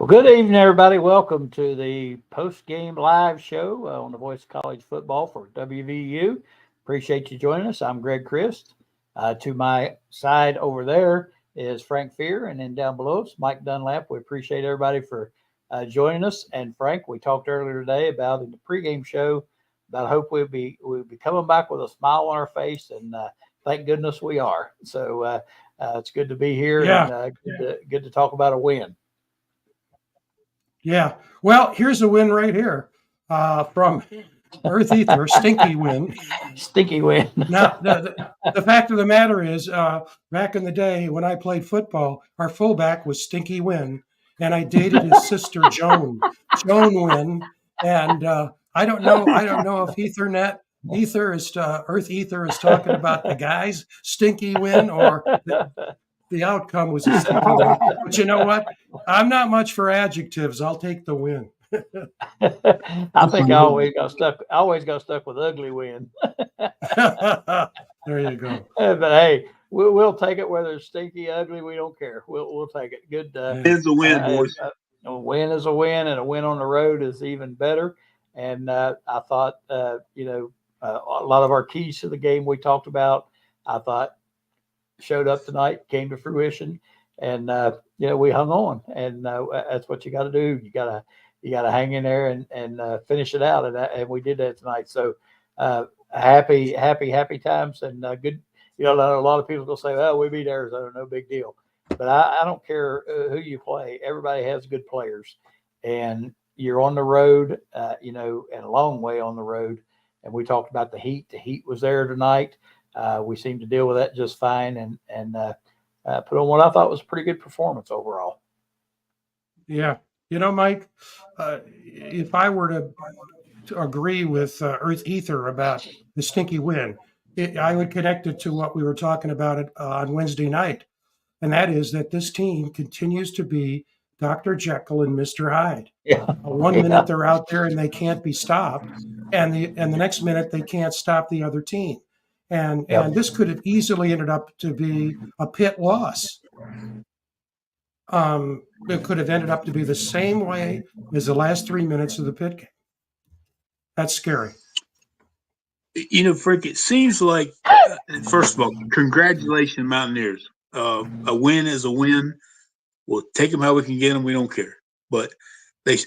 Well, good evening, everybody. Welcome to the post-game live show on the Voice of College Football for WVU. Appreciate you joining us. I'm Greg Crist. To my side over there is Frank Fear, and then down below it's Mike Dunlap. We appreciate everybody for joining us. And Frank, we talked earlier today about in the pregame show about hope we'll be coming back with a smile on our face, and thank goodness we are. So it's good to be here, and good to talk about a win. Yeah. Well, here's a win right here from Earth Ether, stinky win. Stinky win. Now, the fact of the matter is, back in the day when I played football, our fullback was Stinky Win, and I dated his sister Joan Win. And I don't know if Earth Ether is talking about the guys Stinky Win or the outcome was a stinky win. But you know what? I'm not much for adjectives. I'll take the win. I think I always got stuck with ugly win. There you go. But hey, we'll take it whether it's stinky, ugly. We don't care. We'll take it. Good. It's a win, boys. A win is a win, and a win on the road is even better. And I thought, a lot of our keys to the game we talked about, I thought showed up tonight, came to fruition, and we hung on, and that's what you got to do. You got to hang in there and finish it out, and we did that tonight. So happy times, and good. A lot of people will say, "Oh, we beat Arizona, no big deal," but I don't care who you play. Everybody has good players, and you're on the road, and a long way on the road. And we talked about the heat. The heat was there tonight. We seemed to deal with that just fine, and put on what I thought was a pretty good performance overall. Yeah. Mike, if I were to agree with Earth Ether about the stinky win, I would connect it to what we were talking about on Wednesday night. And that is that this team continues to be Dr. Jekyll and Mr. Hyde. Yeah. One minute they're out there and they can't be stopped. And the next minute they can't stop the other team. And this could have easily ended up to be a pit loss. It could have ended up to be the same way as the last 3 minutes of the pit game. That's scary. Frank, it seems like, first of all, congratulations, Mountaineers. A win is a win. We'll take them how we can get them. We don't care. But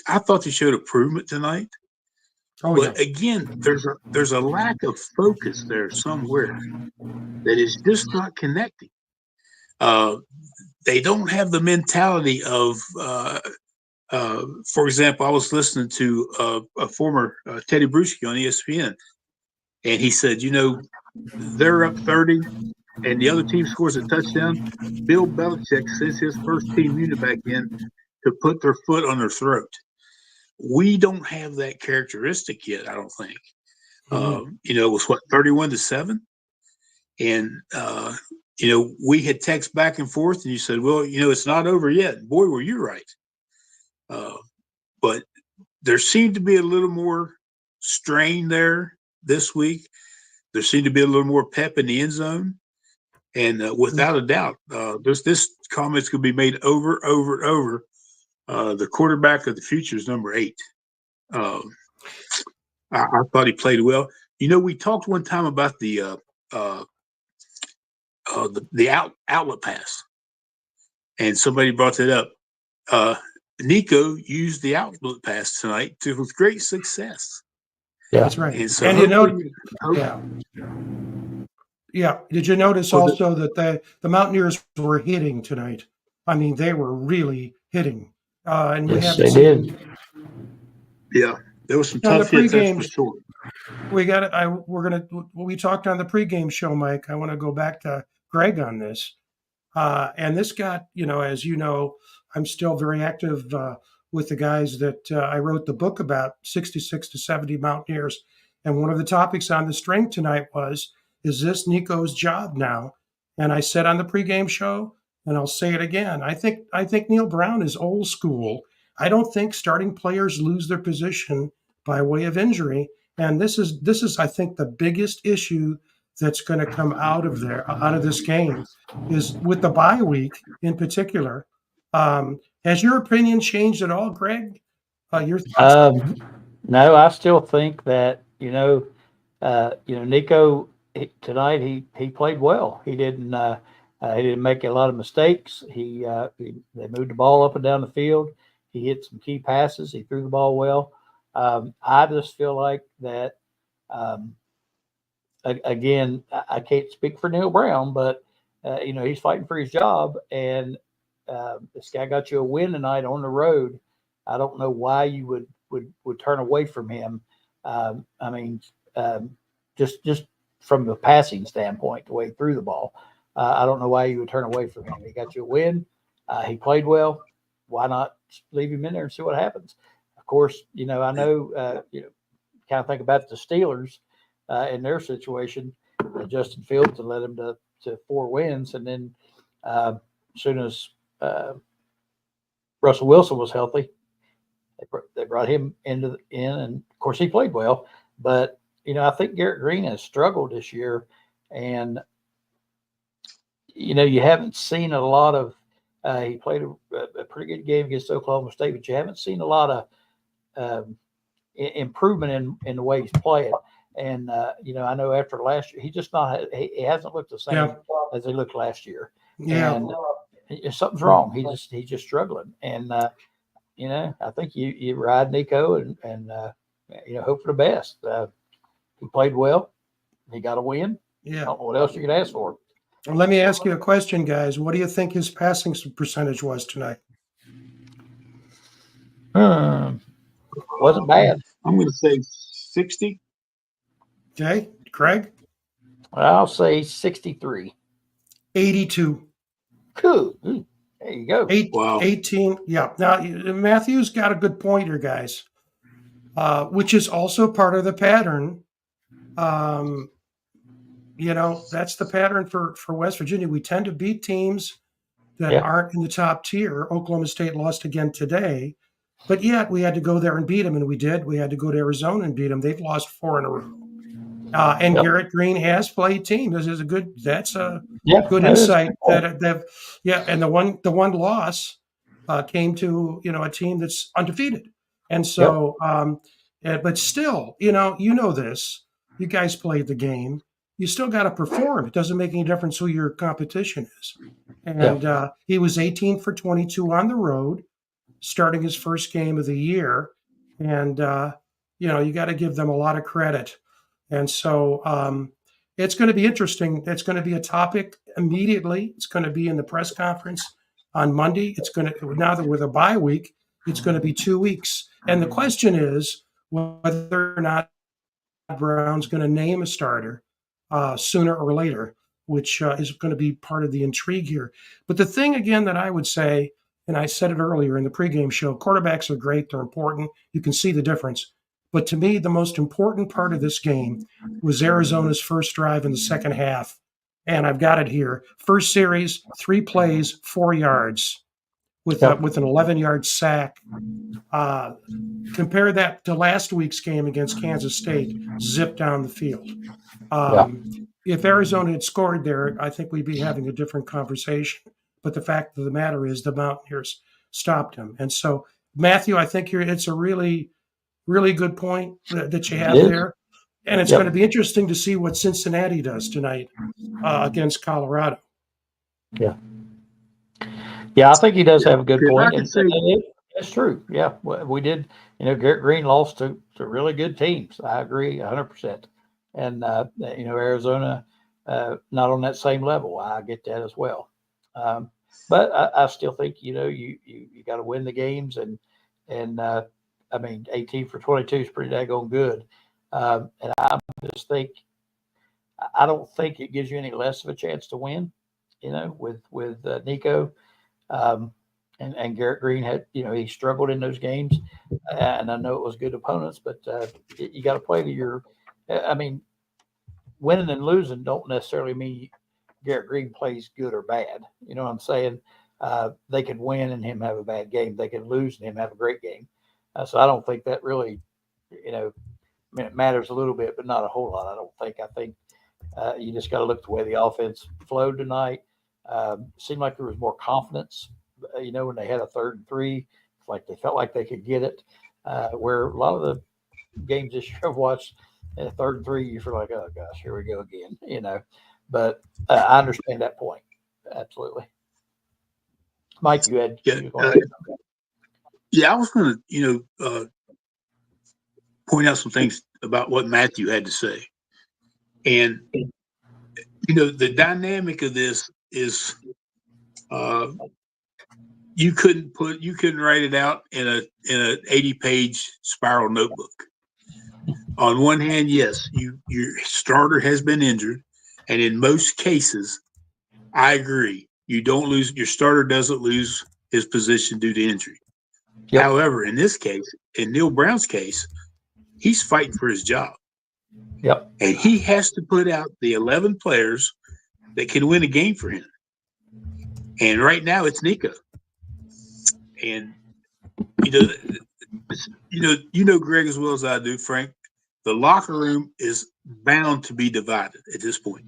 I thought they showed improvement tonight. But again, there's a lack of focus there somewhere that is just not connecting. They don't have the mentality of, for example, I was listening to a former Teddy Bruschi on ESPN, and he said, they're up 30 and the other team scores a touchdown. Bill Belichick sends his first team unit back in to put their foot on their throat. We don't have that characteristic yet, I don't think. It was 31-7. And, we had text back and forth, and you said, well, it's not over yet. Boy, were you right. But there seemed to be a little more strain there this week. There seemed to be a little more pep in the end zone. And without a doubt, this comments could be made over. The quarterback of the future is number 8. I thought he played well. We talked one time about the outlet pass, and somebody brought that up. Nico used the outlet pass tonight with great success. Yeah, that's right. And so, Did you notice also that the Mountaineers were hitting tonight? I mean, they were really hitting. And yes, they did. Yeah, there was some tough hits, that's for sure. We talked on the pregame show, Mike. I want to go back to Greg on this. And this got, as you know, I'm still very active with the guys that I wrote the book about, 66 to 70 Mountaineers. And one of the topics on the strength tonight was, is this Nico's job now? And I said on the pregame show, and I'll say it again, I think Neil Brown is old school. I don't think starting players lose their position by way of injury. And this is I think the biggest issue that's going to come out of this game is with the bye week in particular. Has your opinion changed at all, Greg? Your thoughts? No, I still think that Nico tonight he played well. He didn't make a lot of mistakes. They moved the ball up and down the field. He hit some key passes. He threw the ball well. I just feel like that. Um, Again, I can't speak for Neil Brown, but he's fighting for his job, and this guy got you a win tonight on the road. I don't know why you would turn away from him. I mean, just from the passing standpoint, the way he threw the ball, I don't know why you would turn away from him. He got you a win. He played well. Why not leave him in there and see what happens? Of course, I know kind of think about the Steelers in their situation. Justin Fields and led them to 4 wins, and then as soon as Russell Wilson was healthy, they brought him in, and of course he played well. But I think Garrett Green has struggled this year, and you haven't seen a lot of. He played a pretty good game against Oklahoma State, but you haven't seen a lot of improvement in the way he's playing. And I know after last year, he hasn't looked the same as he looked last year. Yeah. And something's wrong. He's just struggling. And I think you ride Nico and hope for the best. He played well. He got a win. Yeah. I don't know what else you could ask for. Well, let me ask you a question, guys. What do you think his passing percentage was tonight? Wasn't bad. I'm going to say 60. Okay, Craig? I'll say 63. 82. Cool. There you go. Wow. 18. Yeah. Now, Matthew's got a good point here, guys, which is also part of the pattern. That's the pattern for West Virginia. We tend to beat teams that aren't in the top tier. Oklahoma State lost again today, but yet we had to go there and beat them, and we did. We had to go to Arizona and beat them. They've lost 4 in a row. And Garrett Green has played team. That's a good insight. And the one loss came to a team that's undefeated, and so but still, this. You guys played the game. You still got to perform. It doesn't make any difference who your competition is. And he was 18 for 22 on the road, starting his first game of the year, and you got to give them a lot of credit. And so it's going to be interesting. It's going to be a topic immediately. It's going to be in the press conference on Monday. Now that with a bye week, it's going to be 2 weeks. And the question is whether or not Brown's going to name a starter sooner or later, which is going to be part of the intrigue here. But the thing, again, that I would say, and I said it earlier in the pregame show, quarterbacks are great. They're important. You can see the difference. But to me, the most important part of this game was Arizona's first drive in the second half. And I've got it here. First series, 3 plays, 4 yards with an 11-yard sack. Compare that to last week's game against Kansas State, zip down the field. If Arizona had scored there, I think we'd be having a different conversation. But the fact of the matter is the Mountaineers stopped him. And so, Matthew, I think it's a really, really good point that you have there. And it's going to be interesting to see what Cincinnati does tonight against Colorado. Yeah, I think he does have a good point. That's true. Yeah, we did. Garrett Green lost to really good teams. I agree 100%. And, Arizona, not on that same level. I get that as well. But I still think, you got to win the games. And 18 for 22 is pretty daggone good. And I just think, I don't think it gives you any less of a chance to win, with Nico. And Garrett Green had, he struggled in those games. And I know it was good opponents, but you got to play to your, winning and losing don't necessarily mean Garrett Green plays good or bad. You know what I'm saying? They could win and him have a bad game. They could lose and him have a great game. So I don't think that really, it matters a little bit, but not a whole lot. I think you just got to look the way the offense flowed tonight. Seemed like there was more confidence when they had a 3rd and 3, it's like they felt like they could get it. Where a lot of the games this year I've watched, at a 3rd and 3, you feel like, oh gosh, here we go again. But I understand that point. Absolutely. Mike, you had. Yeah, I was going to, point out some things about what Matthew had to say. And, the dynamic of this is you couldn't write it out in an 80-page spiral notebook. On one hand, yes, your starter has been injured. And in most cases, I agree. Your starter doesn't lose his position due to injury. Yep. However, in this case, in Neil Brown's case, he's fighting for his job. Yep. And he has to put out the 11 players that can win a game for him. And right now it's Nico. And Greg as well as I do, Frank, the locker room is bound to be divided at this point.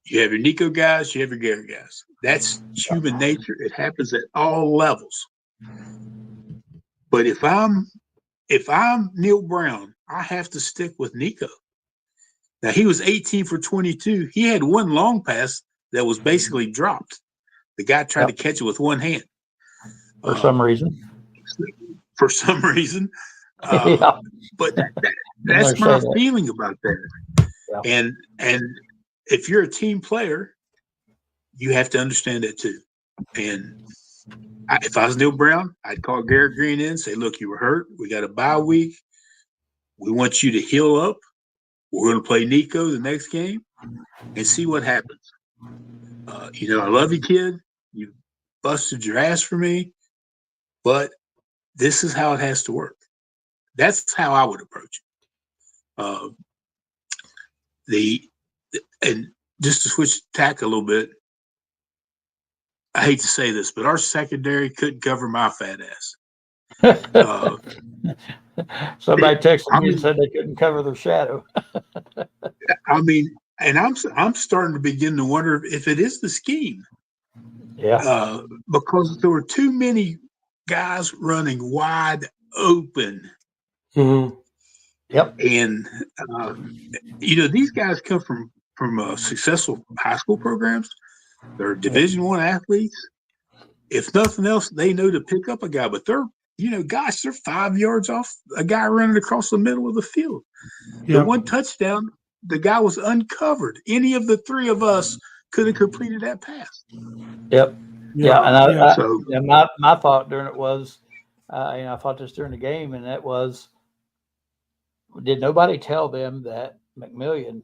You have your Nico guys, you have your Garrett guys. That's human nature. It happens at all levels. But if I'm Neil Brown, I have to stick with Nico. Now, he was 18 for 22. He had one long pass that was basically dropped. The guy tried to catch it with one hand. For some reason. For some reason. But that's my feeling about that. Yeah. And if you're a team player, you have to understand that too. And if I was Neil Brown, I'd call Garrett Green in and say, look, you were hurt. We got a bye week. We want you to heal up. We're going to play Nico the next game and see what happens. I love you, kid. You busted your ass for me, but this is how it has to work. That's how I would approach it. And just to switch tack a little bit, I hate to say this, but our secondary couldn't cover my fat ass. Somebody texted me and said they couldn't cover their shadow. And I'm starting to begin to wonder if it is the scheme. Yeah. Because there were too many guys running wide open. Mm-hmm. Yep. And these guys come from successful high school programs. They're Division I athletes. If nothing else, they know to pick up a guy, but they're 5 yards off a guy running across the middle of the field. Yep. The one touchdown, the guy was uncovered. Any of the three of us could have completed that pass. Yep. Yeah. And my thought during it was, I thought this during the game, and that was, did nobody tell them that McMillian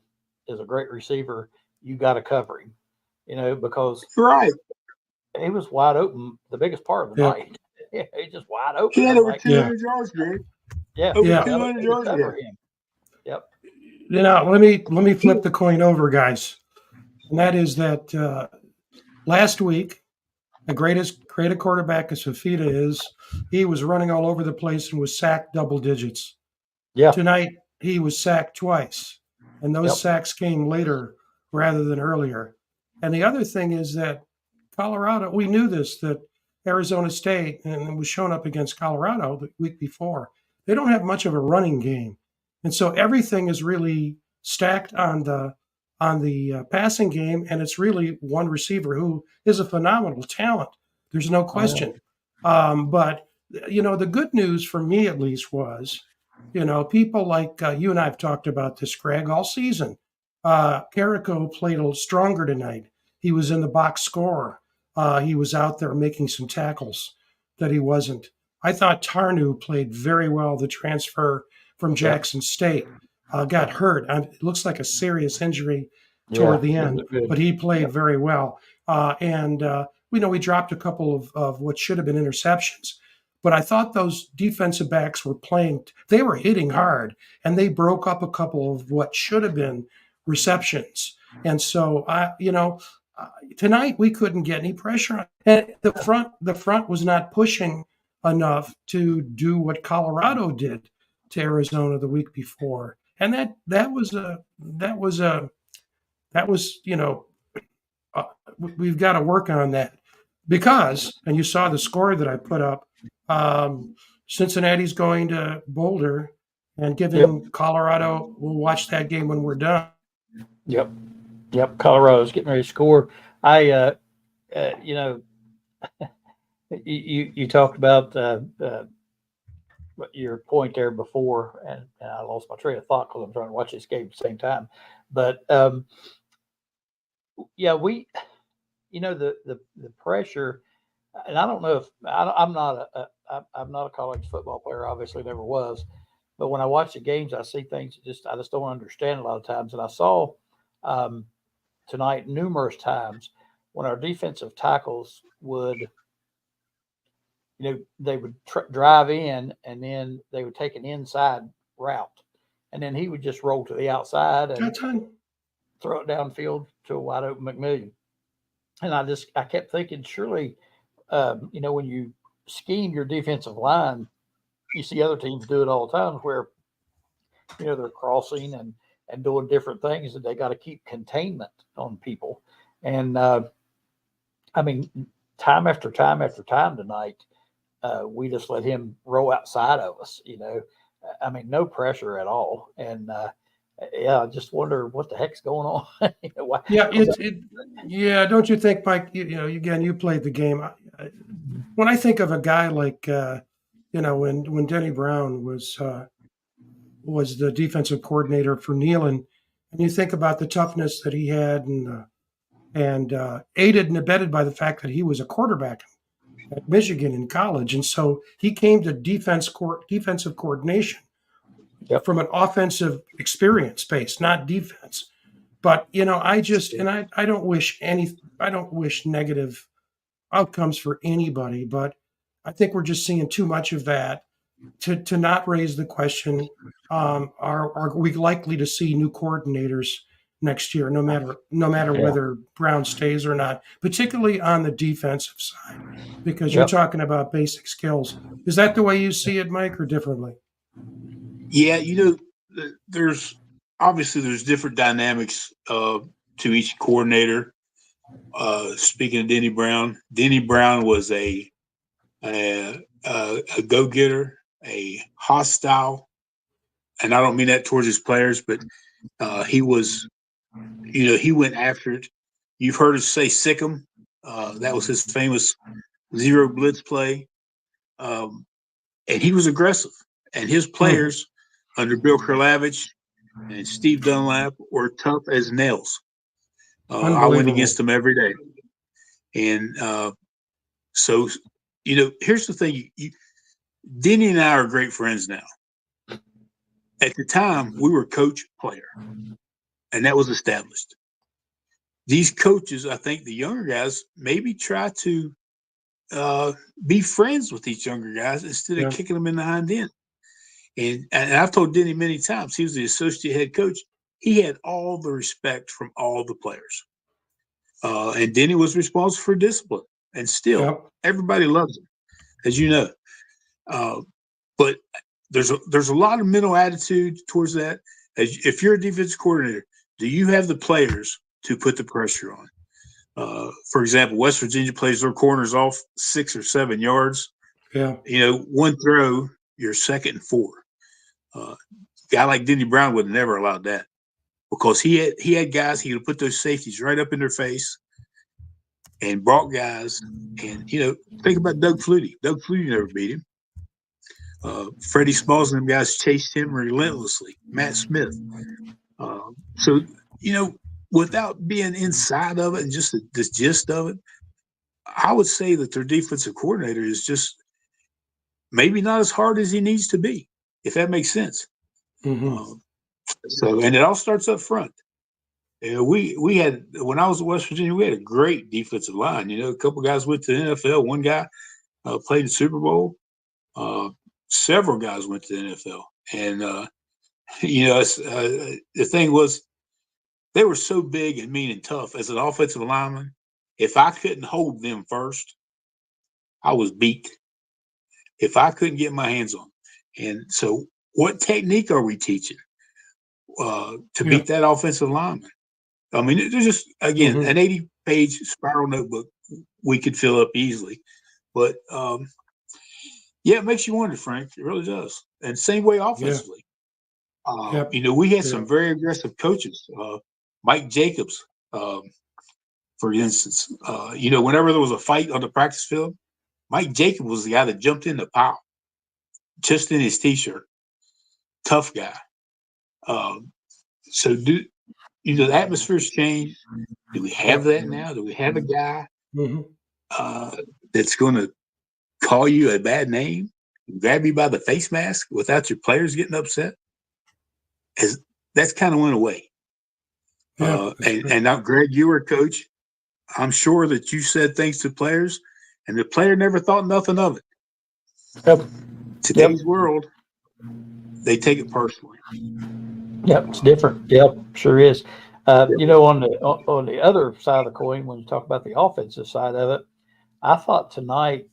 is a great receiver? You got to cover him, because right. He was wide open the biggest part of the night. Yeah, he's just wide open. He had over 200 yards, Greg. Yeah, over 200 yards. Yep. Let me flip the coin over, guys, and that is that last week, the great quarterback as Fafita is, he was running all over the place and was sacked double digits. Yeah. Tonight he was sacked twice, and those sacks came later rather than earlier. And the other thing is that Colorado, we knew this, that Arizona State, and it was shown up against Colorado the week before, they don't have much of a running game. And so everything is really stacked on the passing game, and it's really one receiver who is a phenomenal talent. There's no question. But, the good news for me at least was, people like you and I have talked about this, Greg, all season. Carrico played a little stronger tonight. He was in the box score. He was out there making some tackles that he wasn't. I thought Tarnu played very well, the transfer from Jackson State. Got hurt. It looks like a serious injury toward the end, but he played very well. We dropped a couple of what should have been interceptions. But I thought those defensive backs were playing. They were hitting hard, and they broke up a couple of what should have been receptions. And so, tonight we couldn't get any pressure on. And the front was not pushing enough to do what Colorado did to Arizona the week before. And we've got to work on that. because, and you saw the score that I put up, Cincinnati's going to Boulder and giving Colorado, we'll watch that game when we're done. Yep. Colorado's getting ready to score. I, you know, you talked about your point there before, and I lost my train of thought because I'm trying to watch this game at the same time. But yeah, we, you know, the pressure, and I don't know if I'm not a college football player. Obviously, never was. But when I watch the games, I see things I just don't understand a lot of times. And I saw tonight numerous times when our defensive tackles would, you know, they would drive in and then they would take an inside route, and then he would just roll to the outside and throw it downfield to a wide open McMillian. And I kept thinking, surely, you know, when you scheme your defensive line, you see other teams do it all the time where, you know, they're crossing and doing different things, and they got to keep containment on people. And I mean, time after time after time tonight, we just let him roll outside of us, you know. I mean, no pressure at all. And yeah, I just wonder what the heck's going on. You know, why, yeah, don't you think, Mike? You know, again, you played the game. When I think of a guy like, you know, when Denny Brown was the defensive coordinator for Neyland, and you think about the toughness that he had, and aided and abetted by the fact that he was a quarterback at Michigan in college, and so he came to defensive coordination from an offensive experience base, not defense. But you know, I don't wish negative outcomes for anybody, but I think we're just seeing too much of that to not raise the question: are we likely to see new coordinators next year, no matter whether Brown stays or not, particularly on the defensive side, because you're talking about basic skills. Is that the way you see it, Mike, or differently? Yeah, you know, there's different dynamics to each coordinator. Speaking of Denny Brown was a go-getter, a hostile, and I don't mean that towards his players, but he was, you know, he went after it. You've heard us say sick 'em. That was his famous zero blitz play. And he was aggressive. And his players under Bill Kurlavich and Steve Dunlap were tough as nails. I went against them every day. And so, you know, here's the thing. Denny and I are great friends now. At the time, we were coach-player, and that was established. These coaches, I think the younger guys, maybe try to be friends with these younger guys instead of kicking them in the hind end. And I've told Denny many times, he was the associate head coach. He had all the respect from all the players. And Denny was responsible for discipline. And still, everybody loves him, as you know. But there's a lot of mental attitude towards that. If you're a defensive coordinator, do you have the players to put the pressure on? For example, West Virginia plays their corners off 6 or 7 yards. Yeah. You know, one throw, you're 2nd and 4. A guy like Denny Brown would have never allowed that, because he had guys, he would put those safeties right up in their face and brought guys. And, you know, think about Doug Flutie. Doug Flutie never beat him. Freddie Smalls and them guys chased him relentlessly. Matt Smith. So, you know, without being inside of it and just the gist of it, I would say that their defensive coordinator is just maybe not as hard as he needs to be, if that makes sense. So, and it all starts up front. We had, when I was at West Virginia, we had a great defensive line. You know, a couple guys went to the NFL. One guy played in the Super Bowl. Several guys went to the NFL. And, you know, the thing was, they were so big and mean and tough. As an offensive lineman, if I couldn't hold them first, I was beat. If I couldn't get my hands on them. And so what technique are we teaching to beat that offensive lineman? I mean, there's just, again, an 80-page spiral notebook we could fill up easily. But yeah, it makes you wonder, Frank. It really does. And same way offensively. Yep. We had some very aggressive coaches. Mike Jacobs, for instance. Whenever there was a fight on the practice field, Mike Jacobs was the guy that jumped in the pile, just in his T-shirt. Tough guy. So the atmosphere's changed. Do we have that now? Do we have a guy that's going to call you a bad name, grab you by the face mask without your players getting upset? That's kind of went away. And now, Greg, you were a coach. I'm sure that you said things to players, and the player never thought nothing of it. Yep. Today's world, they take it personally. Yep, it's different. Yep, sure is. On the other side of the coin, when you talk about the offensive side of it, I thought tonight,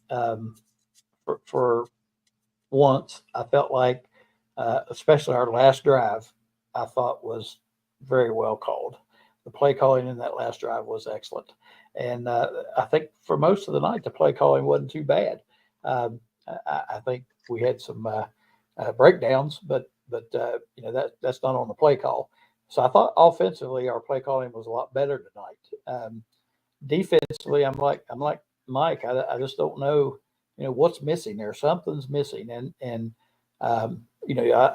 for once, I felt like, especially our last drive, I thought was very well called. The play calling in that last drive was excellent. And I think for most of the night, the play calling wasn't too bad. I think we had some breakdowns, but that's not on the play call. So I thought offensively our play calling was a lot better tonight. Defensively, I'm like Mike. I just don't know, what's missing there. Something's missing, and I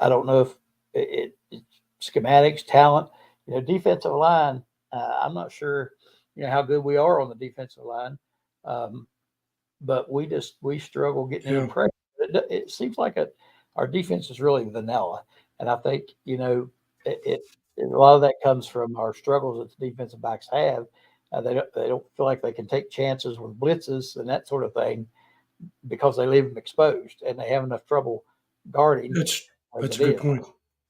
don't know if it's schematics, talent. Defensive line. I'm not sure, how good we are on the defensive line, but we struggle getting any pressure. It seems like our defense is really vanilla, and I think a lot of that comes from our struggles that the defensive backs have. They don't feel like they can take chances with blitzes and that sort of thing because they leave them exposed, and they have enough trouble guarding. That's a good point.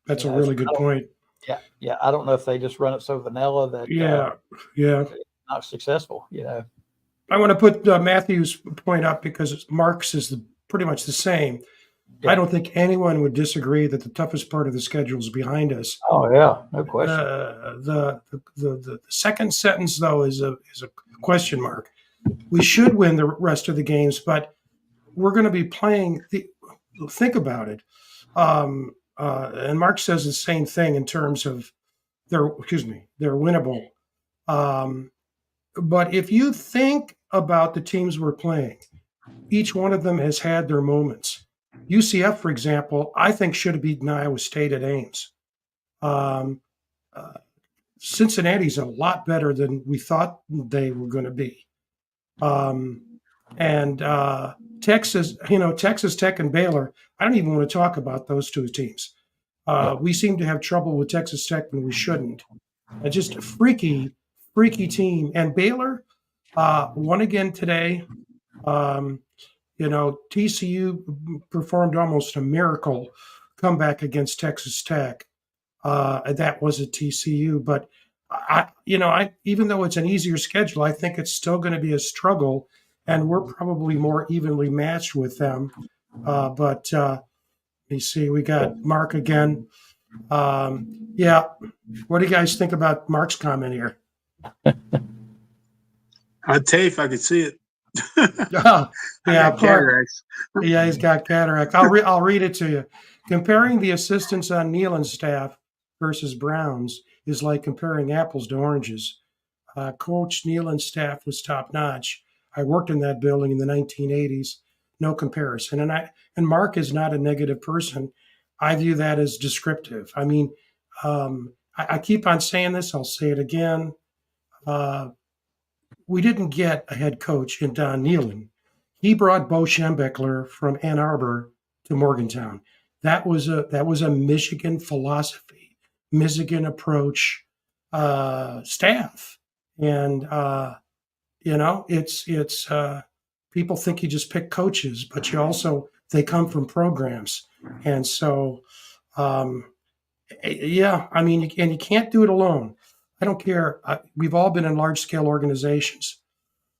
That's a really good point. Yeah. I don't know if they just run it so vanilla that not successful. I want to put Matthew's point up because Mark's is pretty much the same. Yeah. I don't think anyone would disagree that the toughest part of the schedule is behind us. Oh yeah, no question. The second sentence though is a question mark. We should win the rest of the games, but we're going to be playing. Think about it. And Mark says the same thing in terms of they're winnable. But if you think about the teams we're playing, each one of them has had their moments. UCF, for example, I think should have beaten Iowa State at Ames. Cincinnati's a lot better than we thought they were going to be. Texas, Texas Tech and Baylor, I don't even want to talk about those two teams. We seem to have trouble with Texas Tech when we shouldn't. Just a freaky team. And Baylor won again today. TCU performed almost a miracle comeback against Texas Tech. That was at TCU, but I even though it's an easier schedule, I think it's still going to be a struggle, and we're probably more evenly matched with them. But let me see, we got Mark again. What do you guys think about Mark's comment here? I'd tell you if I could see it. Cataracts. Yeah, he's got cataracts. I'll read it to you. Comparing the assistants on Nealon's staff versus Brown's is like comparing apples to oranges. Coach Nealon's staff was top notch. I worked in that building in the 1980s. No comparison. And Mark is not a negative person. I view that as descriptive. I mean, I keep on saying this. I'll say it again. We didn't get a head coach in Don Nealon. He brought Bo Schembechler from Ann Arbor to Morgantown. That was a Michigan philosophy, Michigan approach staff, and it's people think you just pick coaches, but they come from programs, and so and you can't do it alone. I don't care. We've all been in large-scale organizations.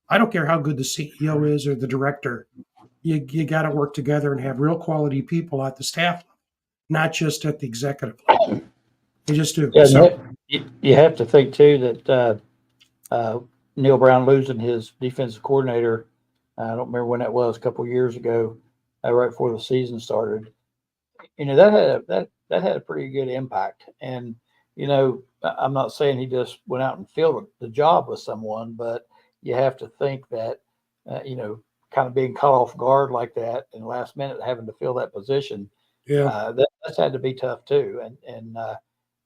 I don't care how good the CEO is or the director. You got to work together and have real quality people at the staff level, not just at the executive level. You just do. Yeah, so you have to think too that Neil Brown losing his defensive coordinator. I don't remember when that was, a couple of years ago, right before the season started. That had a pretty good impact. And I'm not saying he just went out and filled the job with someone, but you have to think that kind of being caught off guard like that in the last minute, having to fill that position, that's had to be tough too.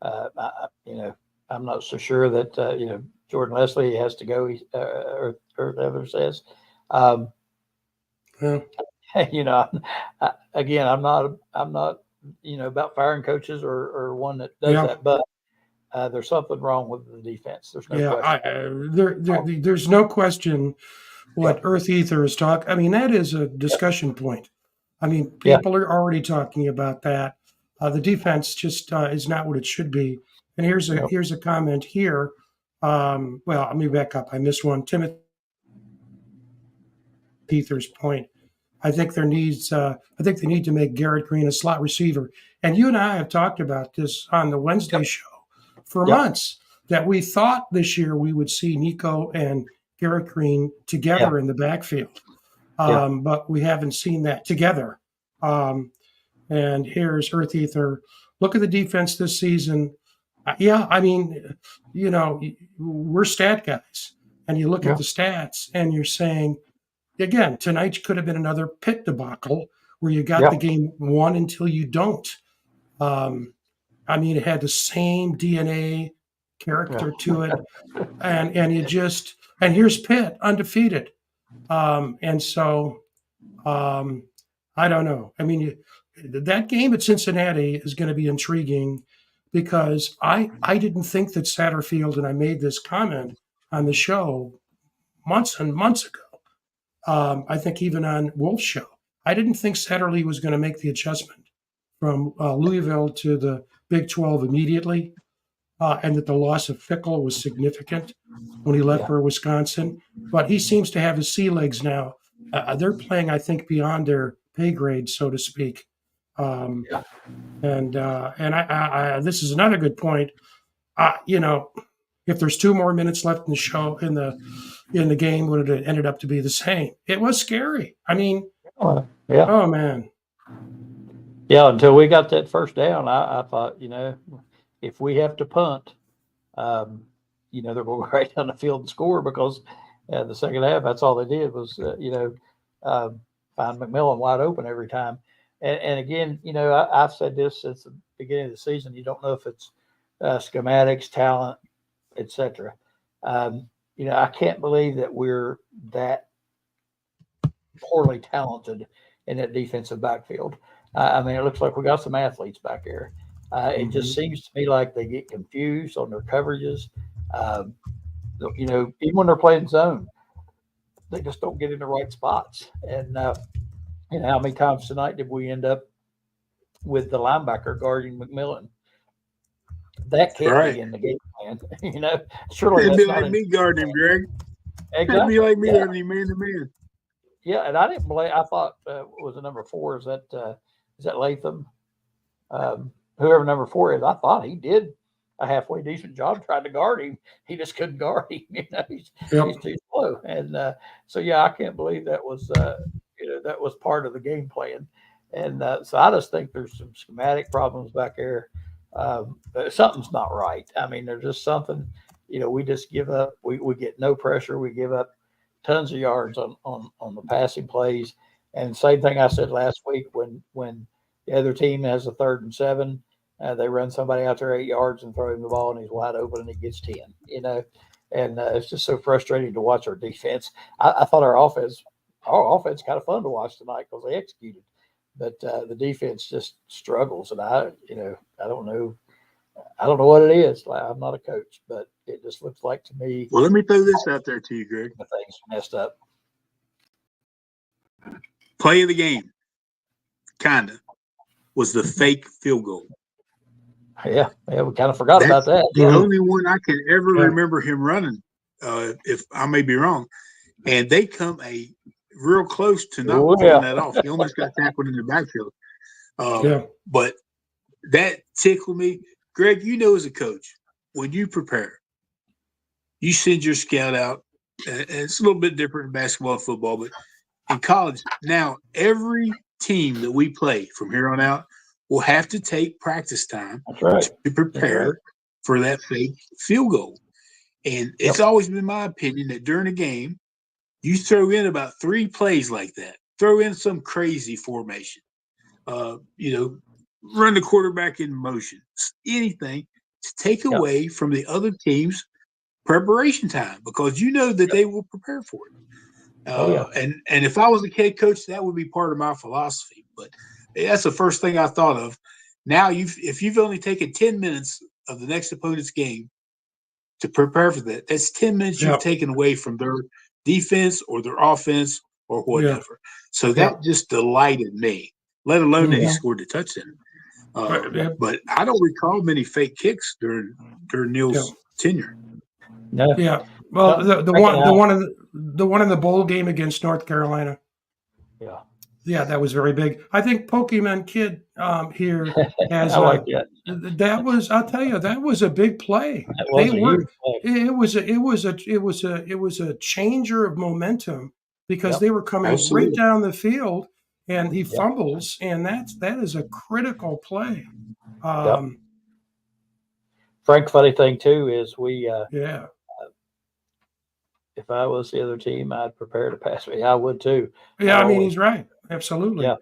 I'm not so sure that Jordan Leslie has to go, or the other says. Again, I'm not about firing coaches or one that does that, but there's something wrong with the defense. There's no question. There's no question what Earth Ether is talking. I mean, that is a discussion point. I mean, people are already talking about that. The defense just is not what it should be. And here's a comment here. Well, let me back up. I missed one. Timothy Ether's point. I think they need to make Garrett Green a slot receiver. And you and I have talked about this on the Wednesday show for months, that we thought this year we would see Nico and Garrett Green together in the backfield. But we haven't seen that together. And here's Earth Ether. Look at the defense this season. I mean, we're stat guys. And you look at the stats and you're saying, again, tonight could have been another Pitt debacle where you got the game won until you don't. I mean, it had the same DNA character to it. And here's Pitt, undefeated. And so I don't know. I mean, that game at Cincinnati is going to be intriguing because I didn't think that Satterfield, and I made this comment on the show months and months ago, I think even on Wolf's show, I didn't think Satterlee was going to make the adjustment from Louisville to the Big 12 immediately, and that the loss of Fickle was significant when he left for Wisconsin. But he seems to have his sea legs now. They're playing, I think, beyond their pay grade, so to speak. And this is another good point. If there's 2 more minutes left in the show in the game, would it have ended up to be the same? It was scary. I mean, oh man. Yeah, until we got that first down, I thought, if we have to punt, they're going to go right down the field and score, because the second half, that's all they did was, find McMillan wide open every time. And again, I've said this since the beginning of the season. You don't know if it's schematics, talent, etc. I can't believe that we're that poorly talented in that defensive backfield. I mean, it looks like we got some athletes back there. It just seems to me like they get confused on their coverages. Even when they're playing zone, they just don't get in the right spots. And how many times tonight did we end up with the linebacker guarding McMillan? That can't be in the game plan. Surely it'd be like me guarding him, Greg. Exactly. It'd be like me guarding him man to man. Yeah, and I didn't believe. I thought was the number 4. Is that Latham? Whoever number 4 is, I thought he did a halfway decent job trying to guard him. He just couldn't guard him. He's too slow. And so I can't believe that was that was part of the game plan. And so I just think there's some schematic problems back there. Something's not right. I mean, there's just something. We just give up. We get no pressure. We give up tons of yards on the passing plays. And same thing I said last week when the other team has a 3rd and 7, they run somebody out there 8 yards and throw him the ball and he's wide open and he gets 10. And it's just so frustrating to watch our defense. I thought our offense kind of fun to watch tonight because they executed, but the defense just struggles. And I don't know what it is. I'm not a coach, but it just looks like to me. Well, let me throw this out there to you, Greg. The things messed up. Play of the game, kinda, was the fake field goal. Yeah, we kind of forgot about that. The only one I can ever remember him running, if I may be wrong. And they come real close to not pulling that off. He almost got tackled in the backfield. But that tickled me. Greg, as a coach, when you prepare, you send your scout out and it's a little bit different in basketball and football, but in college now, every team that we play from here on out will have to take practice time to prepare for that fake field goal. And it's always been my opinion that during a game, you throw in about 3 plays like that. Throw in some crazy formation. Run the quarterback in motion. Anything to take away from the other team's preparation time, because you know that they will prepare for it. And if I was a head coach, that would be part of my philosophy. But that's the first thing I thought of. Now, if you've only taken 10 minutes of the next opponent's game to prepare for that, that's 10 minutes you've taken away from their defense or their offense or whatever. So that just delighted me, let alone that he scored the touchdown. But I don't recall many fake kicks during Neil's tenure. No. Yeah. Well, the one in the bowl game against North Carolina. Yeah. Yeah, that was very big. I think Pokemon Kid here has. I like that. That was. I'll tell you, that was a big play. That was a huge play. It was a changer of momentum because they were coming Absolutely. right down the field, and he fumbles, and that is a critical play. Frank, funny thing too is we. If I was the other team, I'd prepare to pass me. I would too. Yeah, I mean, he's right. Absolutely. Yeah.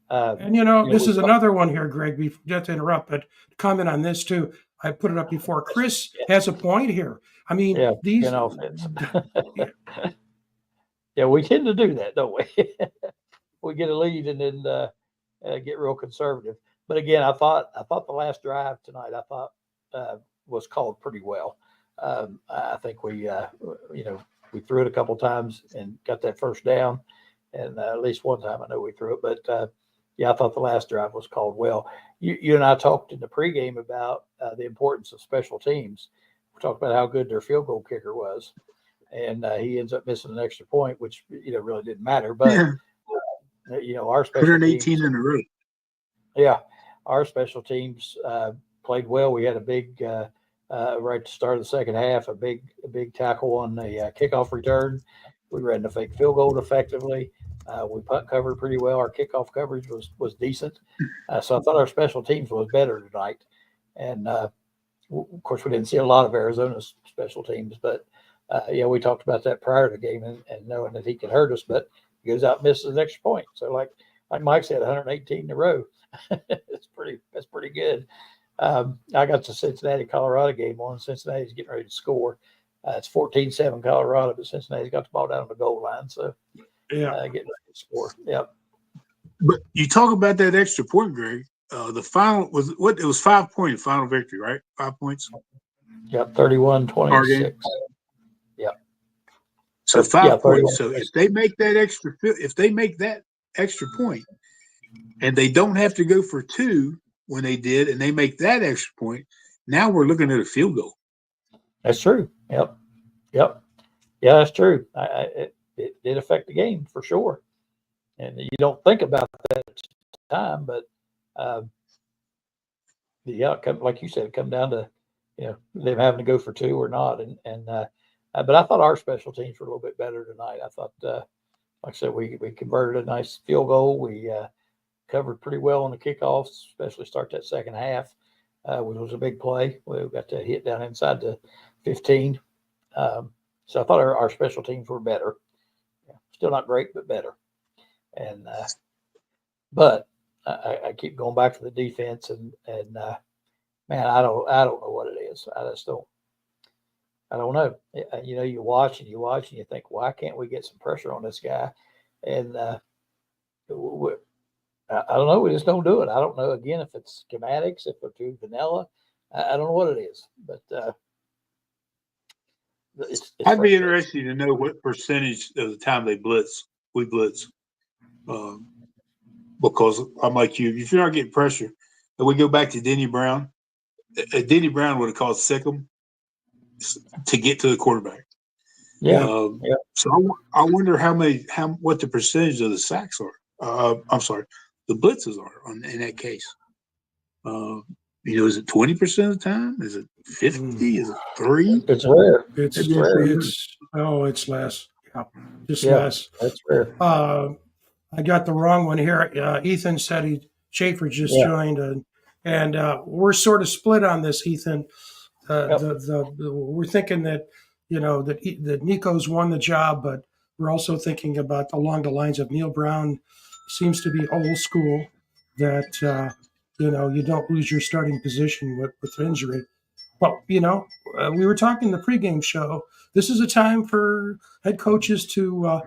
And this is another one here, Greg. Just to interrupt, but comment on this too. I put it up before. Chris has a point here. I mean, these. We tend to do that, don't we? We get a lead and then get real conservative. But again, I thought the last drive tonight, was called pretty well. I think we threw it a couple times and got that first down, and at least one time I know we threw it. But I thought the last drive was called well. You and I talked in the pregame about the importance of special teams. We talked about how good their field goal kicker was, and he ends up missing an extra point, which really didn't matter. But our special 118 teams, in a row. Yeah, our special teams played well. We had a big. Right at the start of the second half, a big tackle on the kickoff return. We ran the fake field goal effectively. We punt covered pretty well. Our kickoff coverage was decent. So I thought our special teams was better tonight. And, of course, we didn't see a lot of Arizona's special teams. But, we talked about that prior to the game and knowing that he could hurt us. But he goes out and misses an extra point. So, like Mike said, 118 in a row. That's pretty good. I got the Cincinnati, Colorado game on. Cincinnati's getting ready to score. It's 14-7 Colorado, but Cincinnati's got the ball down on the goal line. So, getting ready to score. Yep. But you talk about that extra point, Greg. The final was what? It was 5 point final victory, right? 5 points. Yep, 31-26. Yep. So 5 points. So if they make that extra point, and they don't have to go for 2 when they did, and they make that extra point, now we're looking at a field goal. That's true. Yep. Yeah, that's true. It did affect the game for sure. And you don't think about that at the time, but like you said, it come down to them having to go for 2 or not. But I thought our special teams were a little bit better tonight. I thought, like I said, we converted a nice field goal. We covered pretty well on the kickoffs, especially start that second half, which was a big play. We got to hit down inside the 15. So I thought our special teams were better. Still not great, but better. And but I keep going back to the defense, and man, I don't know what it is. I don't know. You watch and you think, why can't we get some pressure on this guy? And I don't know. We just don't do it. I don't know, again, if it's schematics, if they're too vanilla. I don't know what it is. But I'd be interested to know what percentage of the time we blitz. Because I'm like you. If you're not getting pressure, and we go back to Denny Brown, Denny Brown would have called Sikkim to get to the quarterback. Yeah. So I wonder what the percentage of the sacks are. I'm sorry. The blitzes are in that case. Is it 20% of the time? Is it 50? Is it 3? It's rare. It's Maybe it's rare. it's less. Yeah, just Yeah, less. that's rare. I got the wrong one here. Ethan said Schaefer just Yeah. joined, and we're sort of split on this, Ethan. Yep. We're thinking that that Nico's won the job, but we're also thinking about along the lines of Neil Brown seems to be old school. That you don't lose your starting position with injury. But we were talking the pregame show. This is a time for head coaches to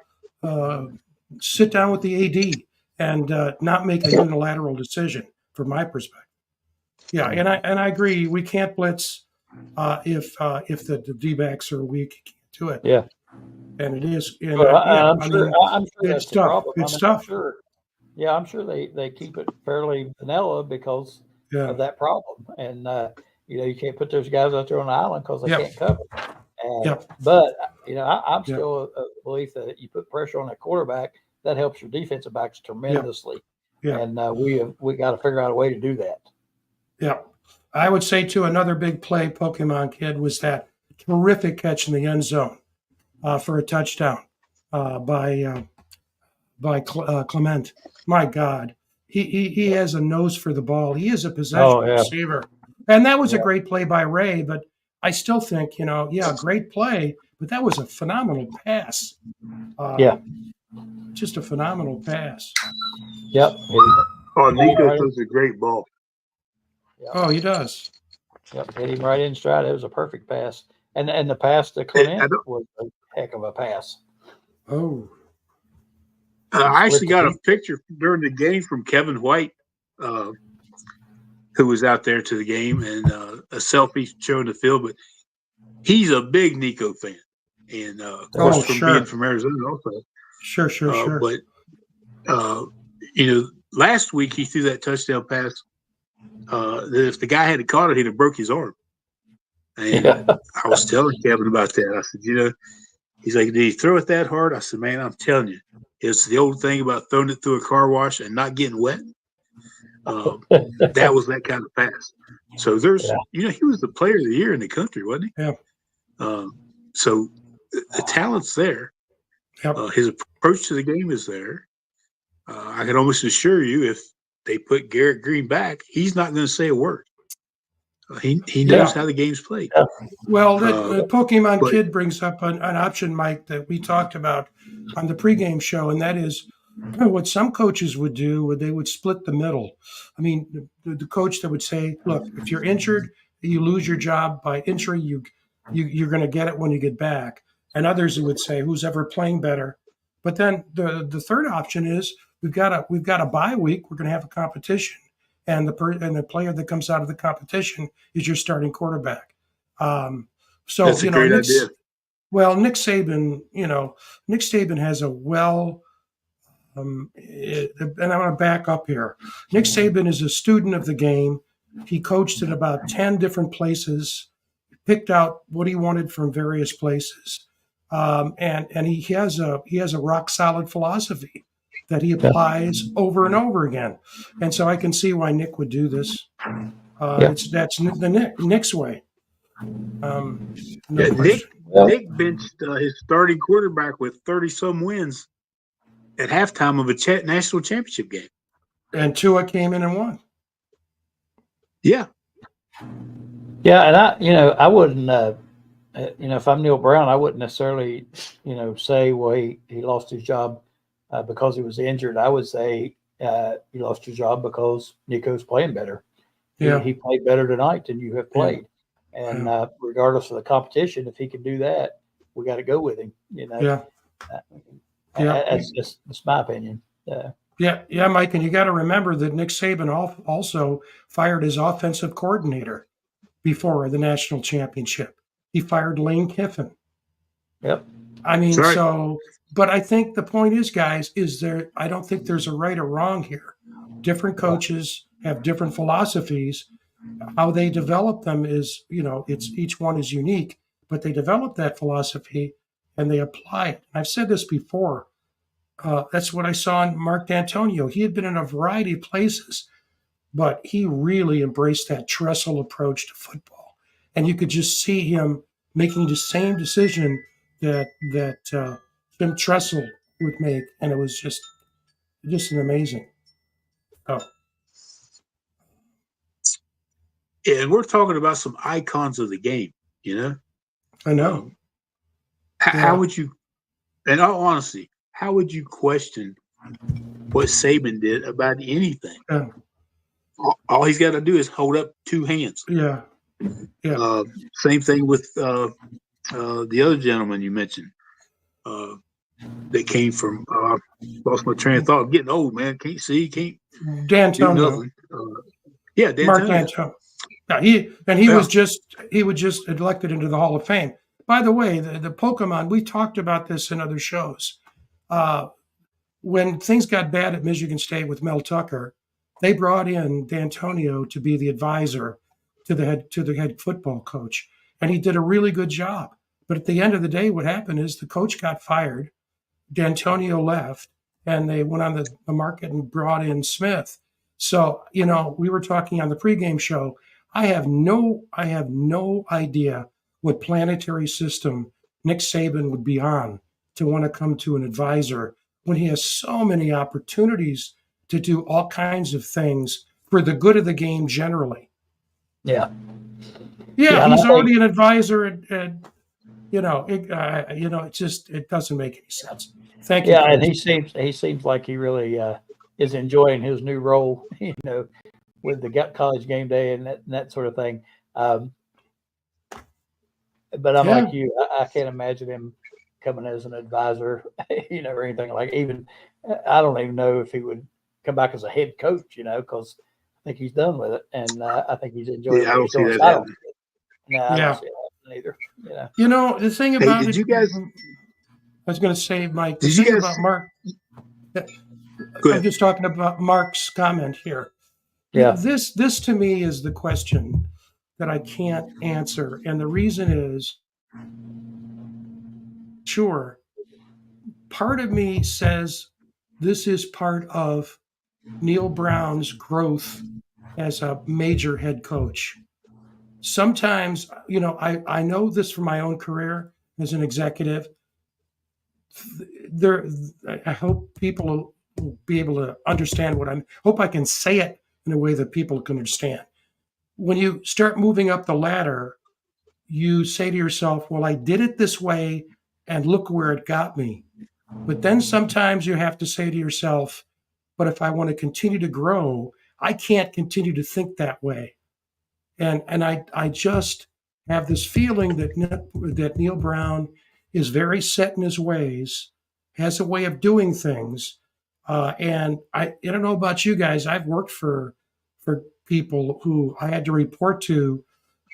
sit down with the AD and not make a unilateral decision. From my perspective, yeah, and I agree. We can't blitz if the D-backs are weak. You can't do it. Yeah. And it is. And Well, I'm I'm sure that's it's the tough. problem. It's I'm tough. sure. Yeah, I'm sure they keep it fairly vanilla because Yeah. of that problem. And you can't put those guys out there on the island because they can't cover. But I'm still a belief that you put pressure on that quarterback, that helps your defensive backs tremendously. Yeah. And we got to figure out a way to do that. Yeah. I would say too, another big play, Pokemon Kid, was that terrific catch in the end zone for a touchdown by Clement. My God, he has a nose for the ball. He is a possession receiver, and that was a great play by Ray. But I still think, great play, but that was a phenomenal pass. Just a phenomenal pass. Yep. Oh, Nico throws a great ball. Yep. Oh, he does. Yep, hit him right in stride. It was a perfect pass, and the pass to Clement was a heck of a pass. Oh. I actually got a picture during the game from Kevin White, who was out there to the game, and a selfie showing the field. But he's a big Nico fan, and of course, being from Arizona, also. Sure. But last week he threw that touchdown pass. That if the guy had caught it, he'd have broke his arm. And I was telling Kevin about that. I said, he's like, did he throw it that hard? I said, man, I'm telling you, it's the old thing about throwing it through a car wash and not getting wet. That was that kind of pass. So there's, he was the player of the year in the country, wasn't he? Yeah. So the talent's there. Yep. His approach to the game is there. I can almost assure you, if they put Garrett Green back, he's not going to say a word. He knows how the game's played. Yeah. Well, the Pokemon Kid brings up an option, Mike, that we talked about on the pregame show, and that is what some coaches would do. They would split the middle. I mean, the coach that would say, "Look, if you're injured, you lose your job by injury. You're going to get it when you get back." And others who would say, "Who's ever playing better?" But then the third option is we've got a bye week. We're going to have a competition. And the player that comes out of the competition is your starting quarterback. So that's a great idea. Well, Nick Saban has a and I'm going to back up here. Nick Saban is a student of the game. He coached at about 10 different places, picked out what he wanted from various places, and he has a rock solid philosophy that he applies over and over again. And so I can see why Nick would do this. That's the Nick's way. Nick benched his starting quarterback with 30-some wins at halftime of a national championship game. And Tua came in and won. Yeah. Yeah, and I wouldn't, if I'm Neil Brown, I wouldn't necessarily, say, well, he lost his job because he was injured. I would say he lost his job because Nico's playing better. Yeah. He played better tonight than you have played. Yeah. And regardless of the competition, if he can do that, we got to go with him. That's my opinion. Yeah, Mike, and you got to remember that Nick Saban also fired his offensive coordinator before the national championship. He fired Lane Kiffin. Yep. I mean, but I think the point is, guys, I don't think there's a right or wrong here. Different coaches have different philosophies. How they develop them is, it's each one is unique, but they develop that philosophy and they apply it. I've said this before. That's what I saw in Mark D'Antonio. He had been in a variety of places, but he really embraced that trestle approach to football. And you could just see him making the same decision that Jim Tressel would make, and it was just an amazing. Oh, Yeah, and we're talking about some icons of the game, you know? I know. How would you, in all honesty, how would you question what Saban did about anything? Yeah. All he's got to do is hold up two hands. Yeah. Yeah. Same thing with the other gentleman you mentioned that came from lost my train of thought. I'm getting old, man. Can't see, can't D'Antonio. do nothing. Yeah, Mark D'Antonio. D'Antonio. Yeah, he was just elected into the Hall of Fame. By the way, the Pokemon, we talked about this in other shows. When things got bad at Michigan State with Mel Tucker, they brought in D'Antonio to be the advisor to the head football coach, and he did a really good job. But at the end of the day, what happened is the coach got fired, D'Antonio left, and they went on the market and brought in Smith. So, we were talking on the pregame show. I have no idea what planetary system Nick Saban would be on to want to come to an advisor when he has so many opportunities to do all kinds of things for the good of the game generally. Yeah. Yeah, he's already an advisor, and it doesn't make any sense. Thank you. Yeah, and he seems like he really is enjoying his new role, with the college game day and that sort of thing. But I'm like you, I can't imagine him coming as an advisor, or anything like. Even I don't even know if he would come back as a head coach, because I think he's done with it, and I think he's enjoying. Yeah, I don't see that happening. No, I don't see that either. The thing about did you guys? I was going to say, Mike. Did you guys about Mark? I'm just talking about Mark's comment here. Yeah. This to me is the question that I can't answer, and the reason is, sure, part of me says this is part of Neil Brown's growth as a major head coach. Sometimes, I know this from my own career as an executive. I hope people will be able to understand hope I can say it in a way that people can understand. When you start moving up the ladder, you say to yourself, well, I did it this way and look where it got me. But then sometimes you have to say to yourself, but if I want to continue to grow, I can't continue to think that way. And I just have this feeling that Neil Brown is very set in his ways, has a way of doing things. And I don't know about you guys. I've worked for people who I had to report to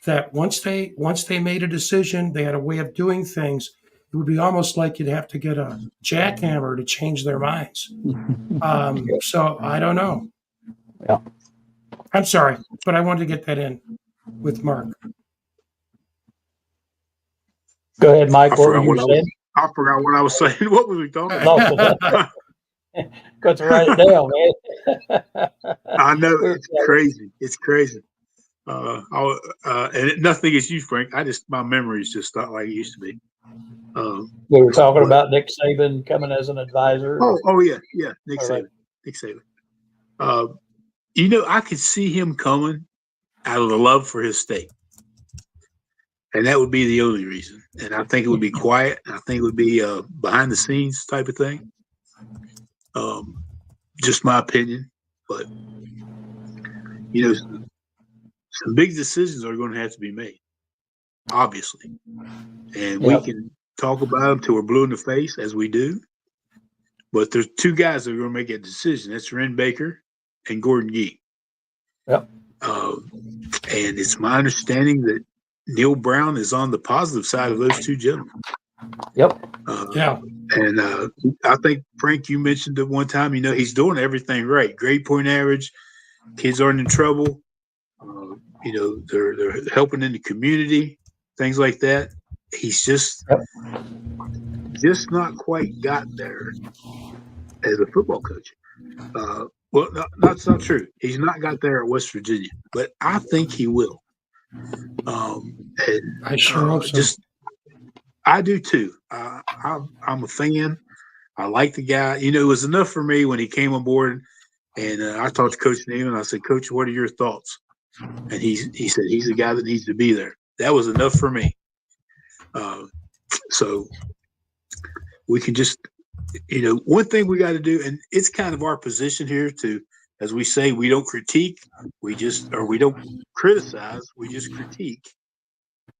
that once they made a decision, they had a way of doing things. It would be almost like you'd have to get a jackhammer to change their minds. So I don't know. Yeah. I'm sorry, but I wanted to get that in with Mark. Go ahead, Mike. What were you saying? I forgot what I was saying. What was we talking about? Got to write it down, man. I know, it's crazy. It's crazy. And nothing against you, Frank. My memory is just not like it used to be. We were talking about Nick Saban coming as an advisor. Oh yeah, Nick Saban. Nick Saban. I could see him coming out of the love for his state, and that would be the only reason. And I think it would be quiet. I think it would be behind the scenes type of thing. Just my opinion, but some big decisions are going to have to be made, obviously, and we can talk about them till we're blue in the face, as we do. But there's two guys that are going to make that decision. That's Ren Baker and Gordon Gee. Yep. And it's my understanding that Neil Brown is on the positive side of those two gentlemen. Yep. And I think, Frank, you mentioned at one time, he's doing everything right. Grade point average, kids aren't in trouble. They're helping in the community, things like that. He's just not quite got there as a football coach. Well, no, that's not true. He's not got there at West Virginia, but I think he will. And I sure hope so. I do too. I'm a fan. I like the guy. You know, it was enough for me when he came on board, and I talked to Coach Neiman. I said, Coach, what are your thoughts? And he said he's the guy that needs to be there. That was enough for me. So we can just, you know, one thing we got to do, and it's kind of our position here to, as we say, we don't critique, we don't criticize, we just critique.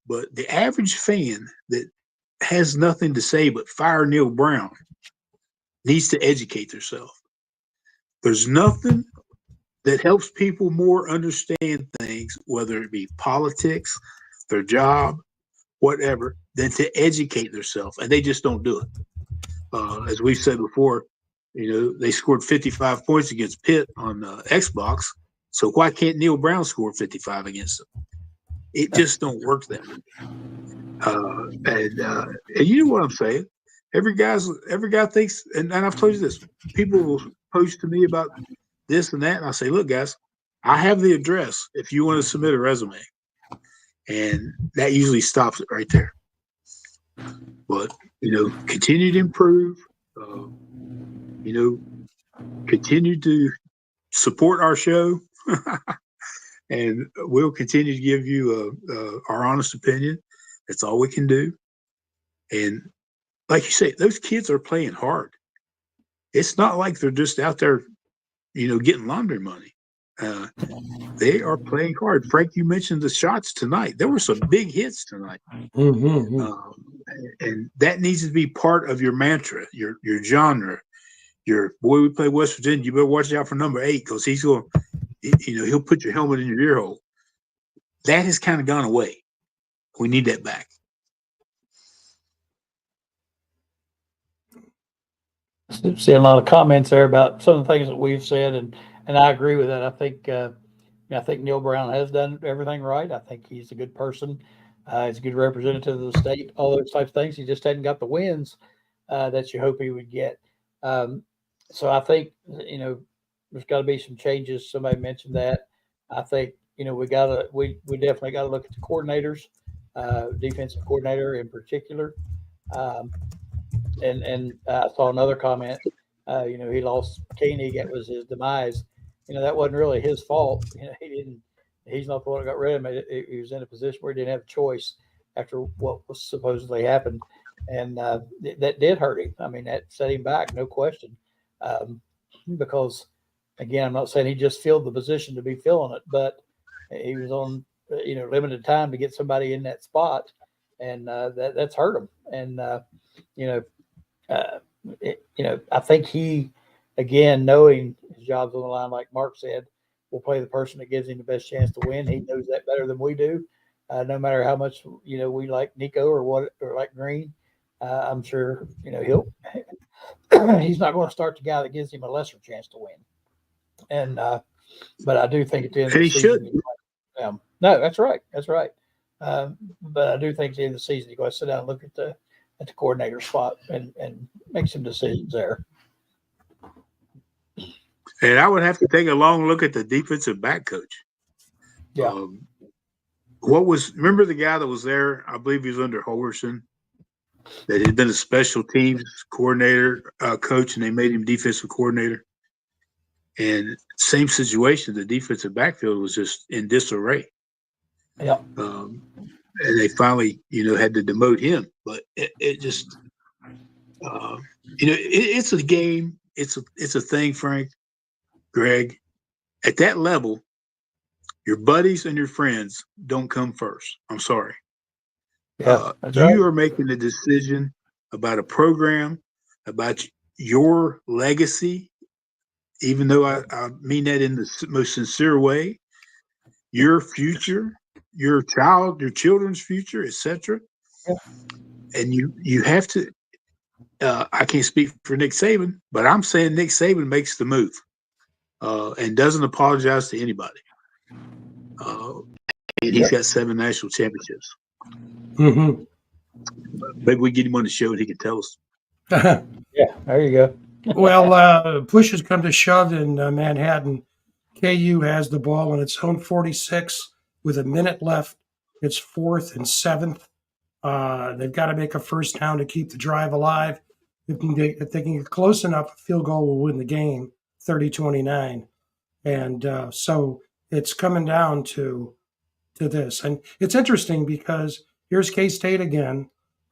But the average fan that has nothing to say but fire Neil Brown needs to educate themselves. There's nothing that helps people more understand things, whether it be politics, their job, whatever, than to educate themselves. And they just don't do it. As we've said before, you know, they scored 55 points against Pitt on Xbox. So why can't Neil Brown score 55 against them? It just don't work that way. And you know what I'm saying? Every guy thinks, and I've told you this, people will post to me about this and that, and I say, look, guys, I have the address if you want to submit a resume. And that usually stops it right there. But, you know, continue to improve, you know, continue to support our show, and we'll continue to give you our honest opinion. That's all we can do. And like you say, those kids are playing hard. It's not like they're just out there, you know, getting laundry money. They are playing hard. Frank, you mentioned the shots tonight. There were some big hits tonight. And that needs to be part of your mantra, your genre. Your boy, we play West Virginia. You better watch out for number 8 because he's going, you know, he'll put your helmet in your ear hole. That has kind of gone away. We need that back. Seeing a lot of comments there about some of the things that we've said, and I agree with that. I think Neil Brown has done everything right. I think he's a good person. He's a good representative of the state, all those types of things. He just hadn't got the wins that you hope he would get. So I think, you know, there's got to be some changes. Somebody mentioned that. I think, you know, we definitely got to look at the coordinators, defensive coordinator in particular. And I saw another comment. You know, he lost Koenig. It was his demise. You know, that wasn't really his fault. You know, he's not the one that got rid of him. He was in a position where he didn't have a choice after what was supposedly happened. And that did hurt him. I mean, that set him back, no question. Because, again, I'm not saying he just filled the position to be filling it, but he was on, you know, limited time to get somebody in that spot. And that's hurt him. And, you know, I think he, again, knowing his job's on the line, like Mark said, will play the person that gives him the best chance to win. He knows that better than we do. No matter how much, you know, we like Nico or like Green, I'm sure, you know, he's not going to start the guy that gives him a lesser chance to win. And but I do think at the end of the season, no, that's right. But I do think at the end of the season, you got to sit down and look at the coordinator spot and make some decisions there. And I would have to take a long look at the defensive back coach. Yeah. Remember the guy that was there? I believe he was under Holgerson, that had been a special teams coordinator, coach, and they made him defensive coordinator. And same situation, the defensive backfield was just in disarray. Yeah. And they finally, you know, had to demote him. But it just, you know, it's a game. It's a thing, Frank, Greg. At that level, your buddies and your friends don't come first. I'm sorry. Yeah, you are making a decision about a program, about your legacy, even though I mean that in the most sincere way, your future, your children's future, etc. Yeah. And you have to, I can't speak for Nick Saban, but I'm saying Nick Saban makes the move and doesn't apologize to anybody. And he's got 7 national championships. Mm-hmm. Maybe we get him on the show and he can tell us. Yeah, there you go. Well, push has come to shove in Manhattan. KU has the ball on its own 46 with a minute left. It's 4th and 7th. They've got to make a first down to keep the drive alive. If they can get close enough, a field goal will win the game, 30-29. And so it's coming down to this. And it's interesting because here's K-State again,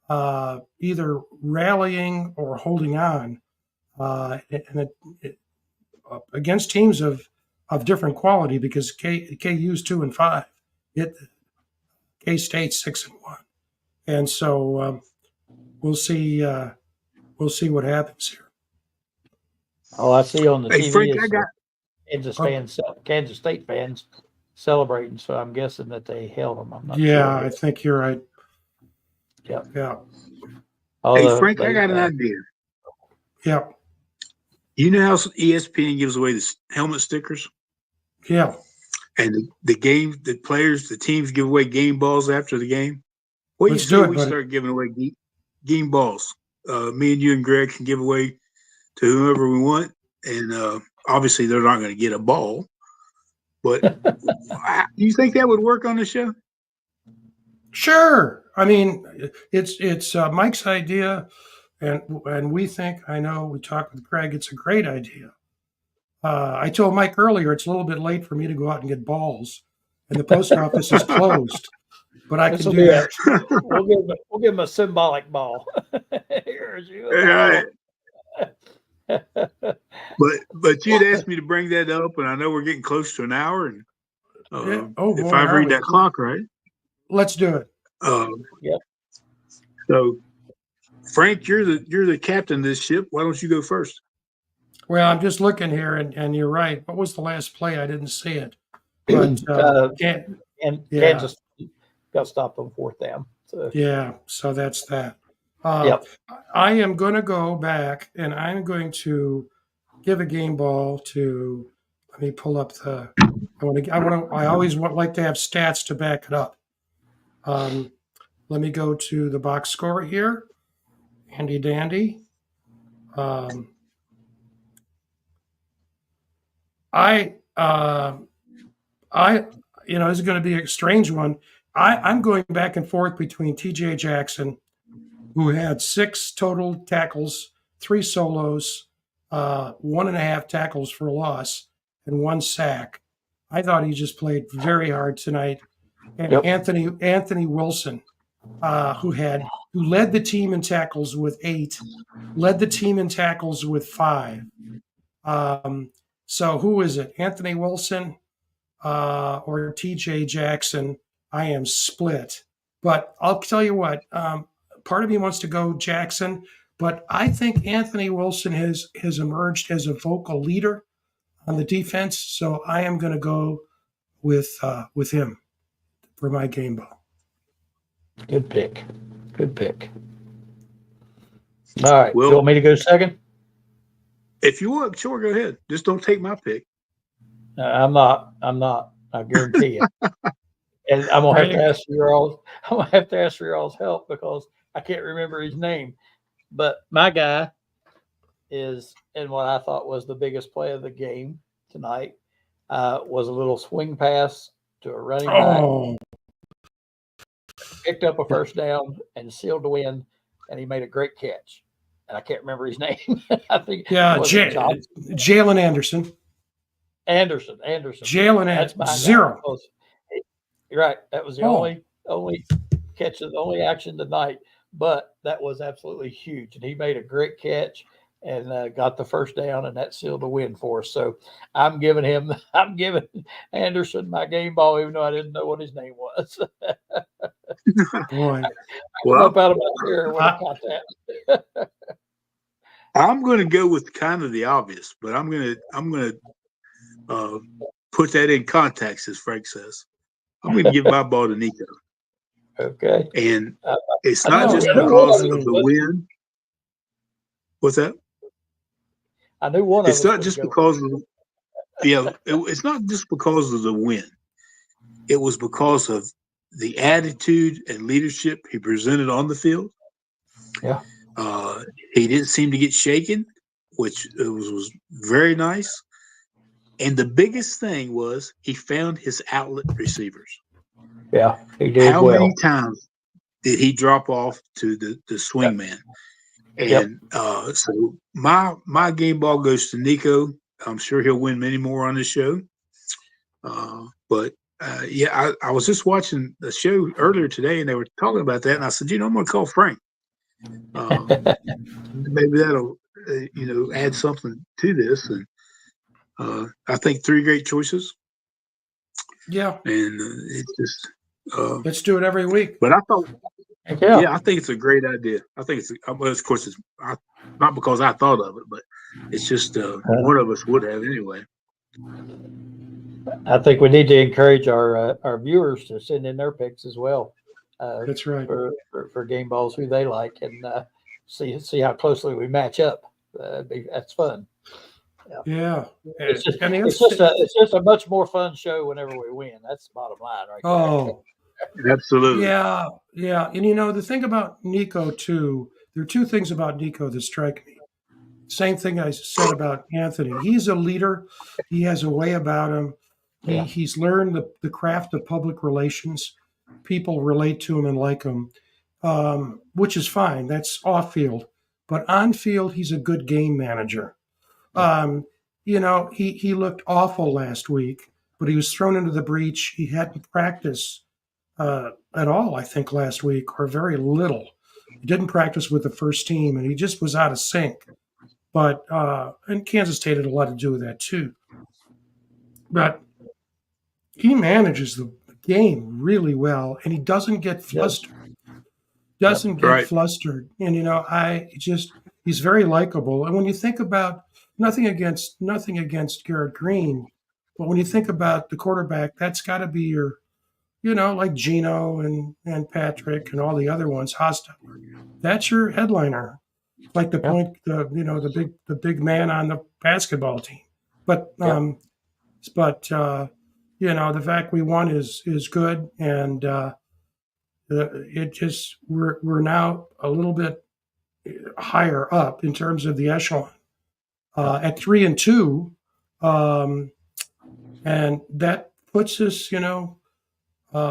either rallying or holding on. Against teams of different quality, because KU's 2-5, K-State's 6-1, and so we'll see what happens here. Oh, I see on the Hey, TV Frank, Kansas State fans celebrating. So I'm guessing that they held them. I'm not Yeah, sure. I think you're right. Yep. Yeah. Hey, Frank, I got an idea. Yeah. You know how ESPN gives away the helmet stickers? Yeah. And the players, the teams give away game balls after the game. What do you say we start giving away game balls? Me and you and Greg can give away to whoever we want. And obviously they're not going to get a ball. But you think that would work on the show? Sure. I mean, it's Mike's idea. And we think, I know we talked with Greg, it's a great idea. I told Mike earlier, it's a little bit late for me to go out and get balls, and the post office is closed. But I can do that. We'll give him a symbolic ball. Here's you. Right. But you'd asked me to bring that up, and I know we're getting close to an hour. And if I read that clock right, let's do it. Yeah. So, Frank, you're the captain of this ship. Why don't you go first? Well, I'm just looking here, and you're right. What was the last play? I didn't see it. But Kansas got stopped on 4th down. So. Yeah, so that's that. Yep. I am going to go back, and I'm going to give a game ball to. Let me pull up the. I always like to have stats to back it up. Let me go to the box score here. Handy dandy. This is going to be a strange one. I'm going back and forth between TJ Jackson, who had 6 total tackles, 3 solos, 1.5 tackles for loss, and 1 sack. I thought he just played very hard tonight. And Anthony Wilson, who led the team in tackles with 8, led the team in tackles with 5. So who is it? Anthony Wilson or TJ Jackson? I am split. But I'll tell you what, part of me wants to go Jackson, but I think Anthony Wilson has emerged as a vocal leader on the defense. So I am going to go with him for my game ball. Good pick. All right. Well, you want me to go second? If you want, sure, go ahead. Just don't take my pick. I'm not. I guarantee you. And I'm gonna have to ask for your all's help because I can't remember his name. But my guy is, and what I thought was the biggest play of the game tonight, was a little swing pass to a running back. Picked up a first down and sealed the win, and he made a great catch. And I can't remember his name. I think Jalen Anderson. Anderson. Jalen 0. You're right. That was the only catch, the only action tonight. But that was absolutely huge, and he made a great catch and got the first down, and that sealed the win for us. So I'm giving Anderson my game ball, even though I didn't know what his name was. Boy, up out of my chair when I caught that. I'm going to go with kind of the obvious, but I'm going to put that in context, as Frank says. I'm going to give my ball to Nico. Okay. And it's not just because of the win. What's that? I knew one of It's not just because of it's not just because of the win. It was because of the attitude and leadership he presented on the field. Yeah. He didn't seem to get shaken which was very nice. And the biggest thing was he found his outlet receivers. Yeah, he did How well. many times did he drop off to the swing man? And so my game ball goes to Nico. I'm sure he'll win many more on this show. But I was just watching the show earlier today, and they were talking about that, and I said, I'm going to call Frank. Maybe that'll add something to this. And I think 3 great choices. Yeah, and it's just let's do it every week. But I thought, Yeah. I think it's a great idea. I think it's, well, of course, it's not because I thought of it, but it's just one of us would have anyway. I think we need to encourage our viewers to send in their picks as well. That's right. For game balls, who they like, and see how closely we match up. That's fun. Yeah. It's just a much more fun show whenever we win. That's the bottom line, right? Oh, absolutely. Yeah. And the thing about Nico too, there are 2 things about Nico that strike me. Same thing I said about Anthony. He's a leader. He has a way about him. He's learned the craft of public relations. People relate to him and like him, which is fine. That's off field. But on field, he's a good game manager. He looked awful last week, but he was thrown into the breach. He hadn't practiced at all, I think, last week, or very little. He didn't practice with the first team, and he just was out of sync. But and Kansas State had a lot to do with that too. But he manages the game really well, and he doesn't get flustered. Flustered, and he's very likable. And when you think about nothing against Garrett Green, but when you think about the quarterback, that's got to be your, like Gino and Patrick and all the other ones, Hostetler. That's your headliner, like the big man on the basketball team. But the fact we won is good, and we're now a little bit higher up in terms of the echelon at 3-2, and that puts us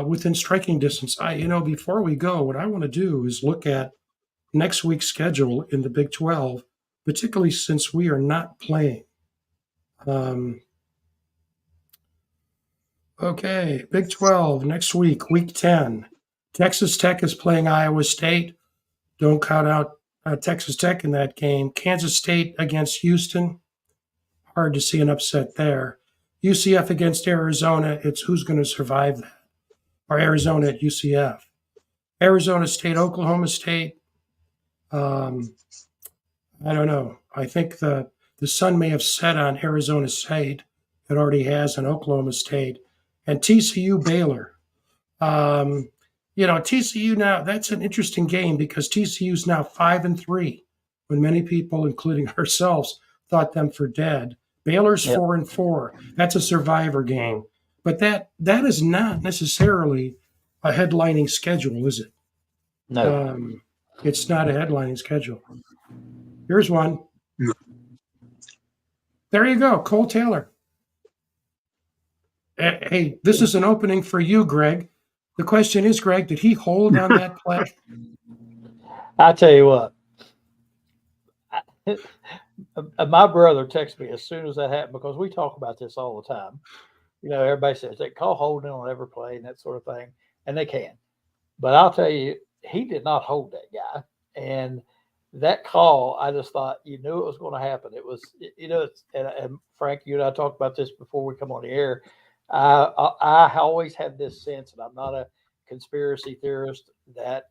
within striking distance. Before we go, what I want to do is look at next week's schedule in the Big 12, particularly since we are not playing. Okay, Big 12 next week, week 10. Texas Tech is playing Iowa State. Don't count out Texas Tech in that game. Kansas State against Houston. Hard to see an upset there. UCF against Arizona. It's who's going to survive that. Or Arizona at UCF. Arizona State, Oklahoma State. I don't know. I think the sun may have set on Arizona State. It already has on Oklahoma State. And TCU Baylor. TCU now, that's an interesting game because TCU's now 5-3, when many people, including ourselves, thought them for dead. Baylor's 4-4. That's a survivor game. But that is not necessarily a headlining schedule, is it? No. It's not a headlining schedule. Here's one. No. There you go, Cole Taylor. Hey, this is an opening for you, Greg. The question is, Greg, did he hold on that play? I tell you what, my brother texted me as soon as that happened, because we talk about this all the time. Everybody says they call holding on every play and that sort of thing, and they can. But I'll tell you, he did not hold that guy. And that call, I just thought, you knew it was going to happen. It was, and Frank, you and I talked about this before we come on the air. I always had this sense, and I'm not a conspiracy theorist, that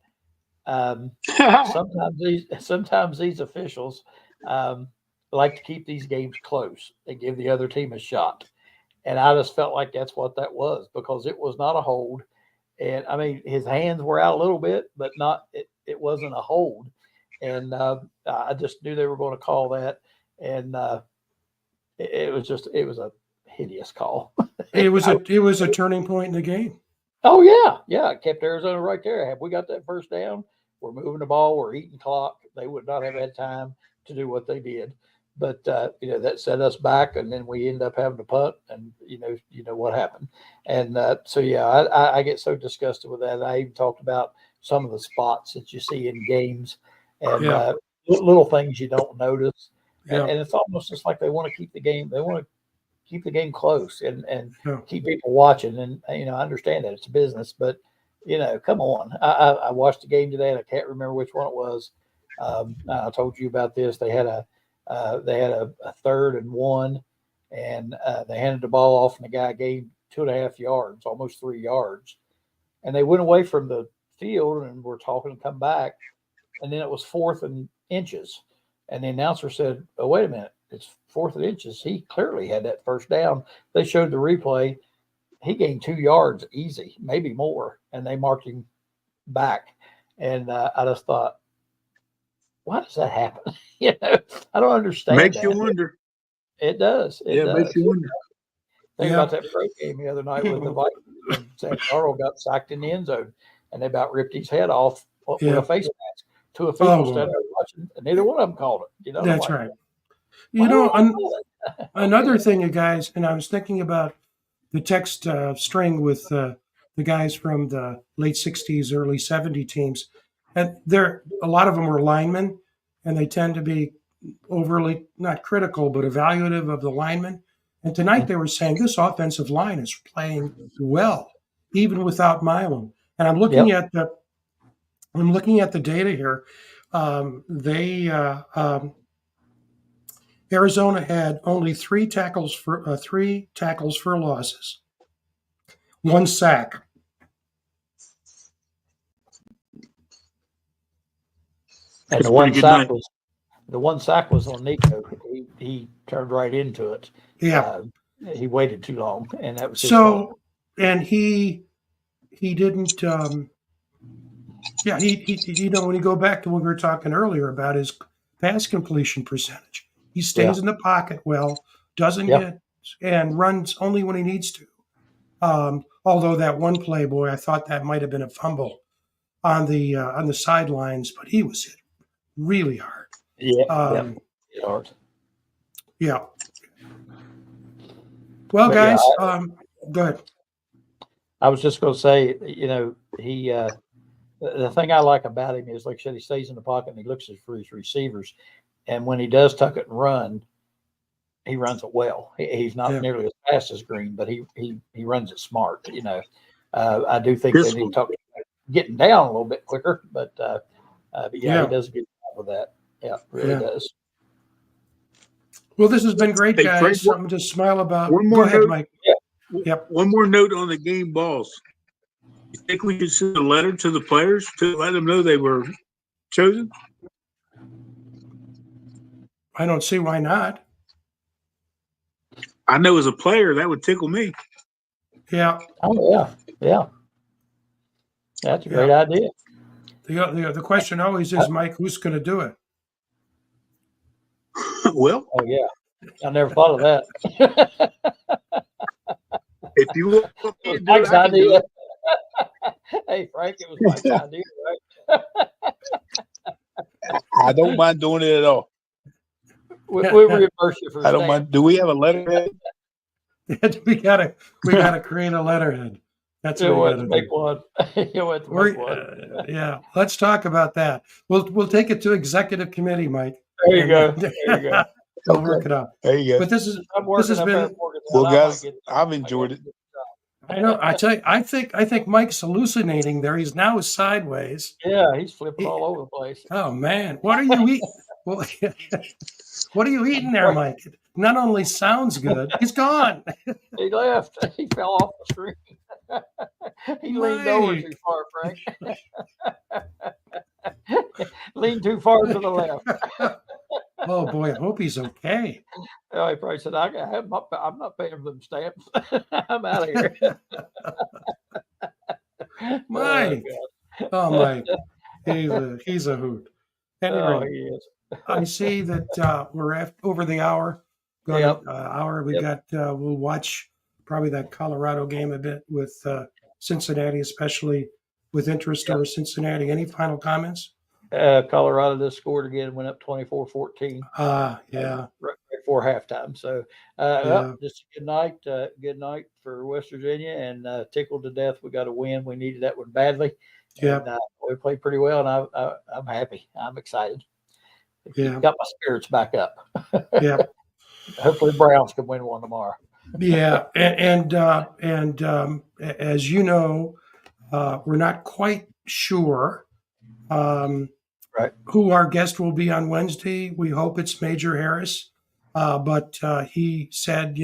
sometimes these officials like to keep these games close and give the other team a shot. And I just felt like that's what that was, because it was not a hold. And I mean, his hands were out a little bit, but it wasn't a hold. And I just knew they were going to call that. And it was a hideous call. It was a turning point in the game. Oh yeah, it kept Arizona right there. Have we got that first down? We're moving the ball. We're eating clock. They would not have had time to do what they did. but that set us back, and then we end up having to punt, and you know what happened. And so yeah, I get so disgusted with that. I even talked about some of the spots that you see in games, and little things you don't notice, and it's almost just like they want to keep the game. They want to keep the game close and keep people watching. And I understand that it's a business, but come on. I watched the game today, and I can't remember which one it was. I told you about this. They had a 3rd and 1, and they handed the ball off, and the guy gained 2.5 yards, almost 3 yards, and they went away from the field and were talking to come back, and then it was 4th and inches, and the announcer said, "Oh, wait a minute, it's 4th and inches." He clearly had that first down. They showed the replay. He gained 2 yards easy, maybe more, and they marked him back. And I just thought, why does that happen? I don't understand. Makes you wonder. It does. It does. Makes you wonder. Think about that pro game the other night with the Vikings. Sam Darnold got sacked in the end zone, and they about ripped his head off with a face mask. 2 officials standing there watching, and neither one of them called it. That's right. Another thing, you guys, and I was thinking about the text string with the guys from the late 60s, early 70s teams. And a lot of them were linemen, and they tend to be overly, not critical, but evaluative of the linemen. And tonight they were saying this offensive line is playing well, even without Milam. And I'm looking at the data here. Arizona had only 3 tackles for losses, 1 sack. And the one sack was on Nico. He turned right into it. Yeah, he waited too long, and that was his fault. fault. And he didn't. When you go back to what we were talking earlier about his pass completion percentage, he stays in the pocket well, doesn't get and runs only when he needs to. Although that one play, boy, I thought that might have been a fumble on the sidelines, but he was hit really hard. Hard. Yeah. Well, guys, go ahead. I was just going to say, he the thing I like about him is, like I said, he stays in the pocket and he looks for his receivers, and when he does tuck it and run, he runs it well. He's not nearly as fast as Green, but he runs it smart. I do think they need to talk about getting down a little bit quicker, but he does a good job with that. Yeah, really does. Well, this has been great, guys. Frank, something to smile about. Go ahead, Mike. Yep. One more note on the game balls. You think we could send a letter to the players to let them know they were chosen? I don't see why not. I know as a player that would tickle me. Yeah. Oh yeah. That's a great idea. The question always is, Mike, who's going to do it? Well, oh yeah, I never thought of that. If you want it was Mike's idea. Hey Frank, it was Mike's idea, right? I don't mind doing it at all. We reimburse you for. I don't mind. Do we have a letterhead? we gotta create a letterhead. That's what we gotta make one. Yeah, let's talk about that. We'll take it to executive committee, Mike. There you go. We'll work it out. There you go. But this has been well, guys. I've enjoyed it. I know. I tell you, I think Mike's hallucinating there. He's now sideways. Yeah, he's flipping all over the place. Oh man, what are you eating? Well, what are you eating there, Mike? It not only sounds good, he's gone. He left. He fell off the screen. He leaned over too far, Frank. Leaned too far to the left. Oh boy, I hope he's okay. Oh, he probably said, I'm not paying for them stamps. I'm out of here. Mike. Oh, Mike. He's a hoot. Anyway, he is. I see that we're over the hour. Hour. We'll watch probably that Colorado game a bit with Cincinnati, especially with interest over Cincinnati. Any final comments? Colorado just scored again, went up 24-14. Yeah. before halftime. So, just a good night for West Virginia, and tickled to death. We got a win. We needed that one badly. Yeah. And we played pretty well, and I'm happy. I'm excited. Yeah. Got my spirits back up. Yeah. Hopefully, Browns can win one tomorrow. Yeah. And as you know, we're not quite sure Right. who our guest will be on Wednesday. We hope it's Major Harris, but he said,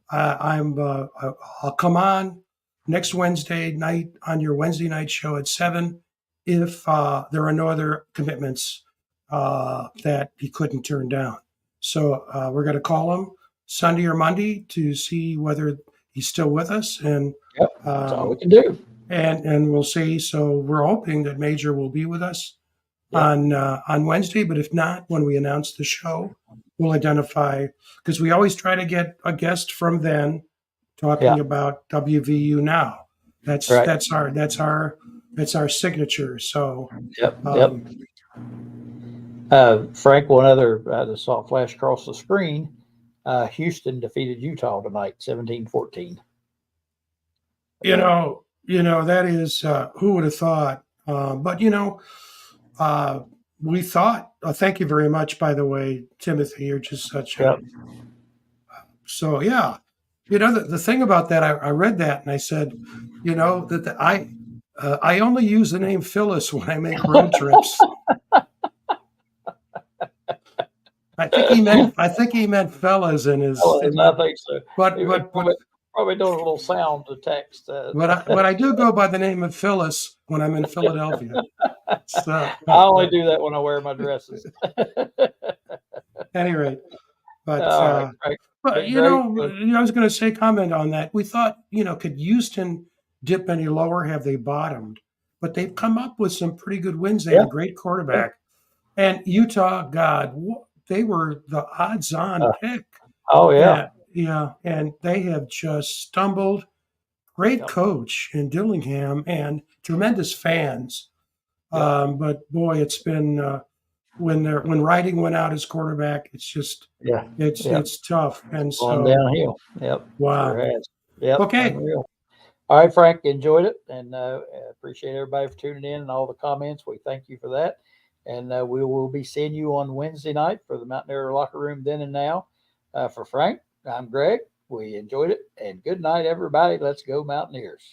I'll come on next Wednesday night on your Wednesday night show at 7 if there are no other commitments that he couldn't turn down. So we're going to call him Sunday or Monday to see whether he's still with us, and that's all we can do. And we'll see. So we're hoping that Major will be with us on Wednesday, but if not, when we announce the show, we'll identify, because we always try to get a guest from then talking about WVU now. That's our signature. So Frank, one other I just saw flash across the screen. Houston defeated Utah tonight, 17-14. That is who would have thought? But we thought. Thank you very much, by the way, Timothy. You're just such a. So yeah, the thing about that, I read that and I said, that I only use the name Phyllis when I make road trips. I think he meant fellas in his. I think so. But probably doing a little sound to text. But I do go by the name of Phyllis when I'm in Philadelphia. So, I only do that when I wear my dresses. Anyway, but right. But I was going to say, comment on that. We thought, could Houston dip any lower? Have they bottomed? But they've come up with some pretty good wins. They have a great quarterback. And Utah, God, they were the odds-on pick. Oh yeah. Yeah, and they have just stumbled. Great coach in Dillingham and tremendous fans. But boy, it's been when Riding went out as quarterback, it's just it's tough. And so downhill. Yep. Wow. Sure has. Yep. Okay. Unreal. All right, Frank, enjoyed it, and appreciate everybody for tuning in and all the comments. We thank you for that. And we will be seeing you on Wednesday night for the Mountaineer Locker Room Then and Now. For Frank, I'm Greg. We enjoyed it, and good night, everybody. Let's go Mountaineers.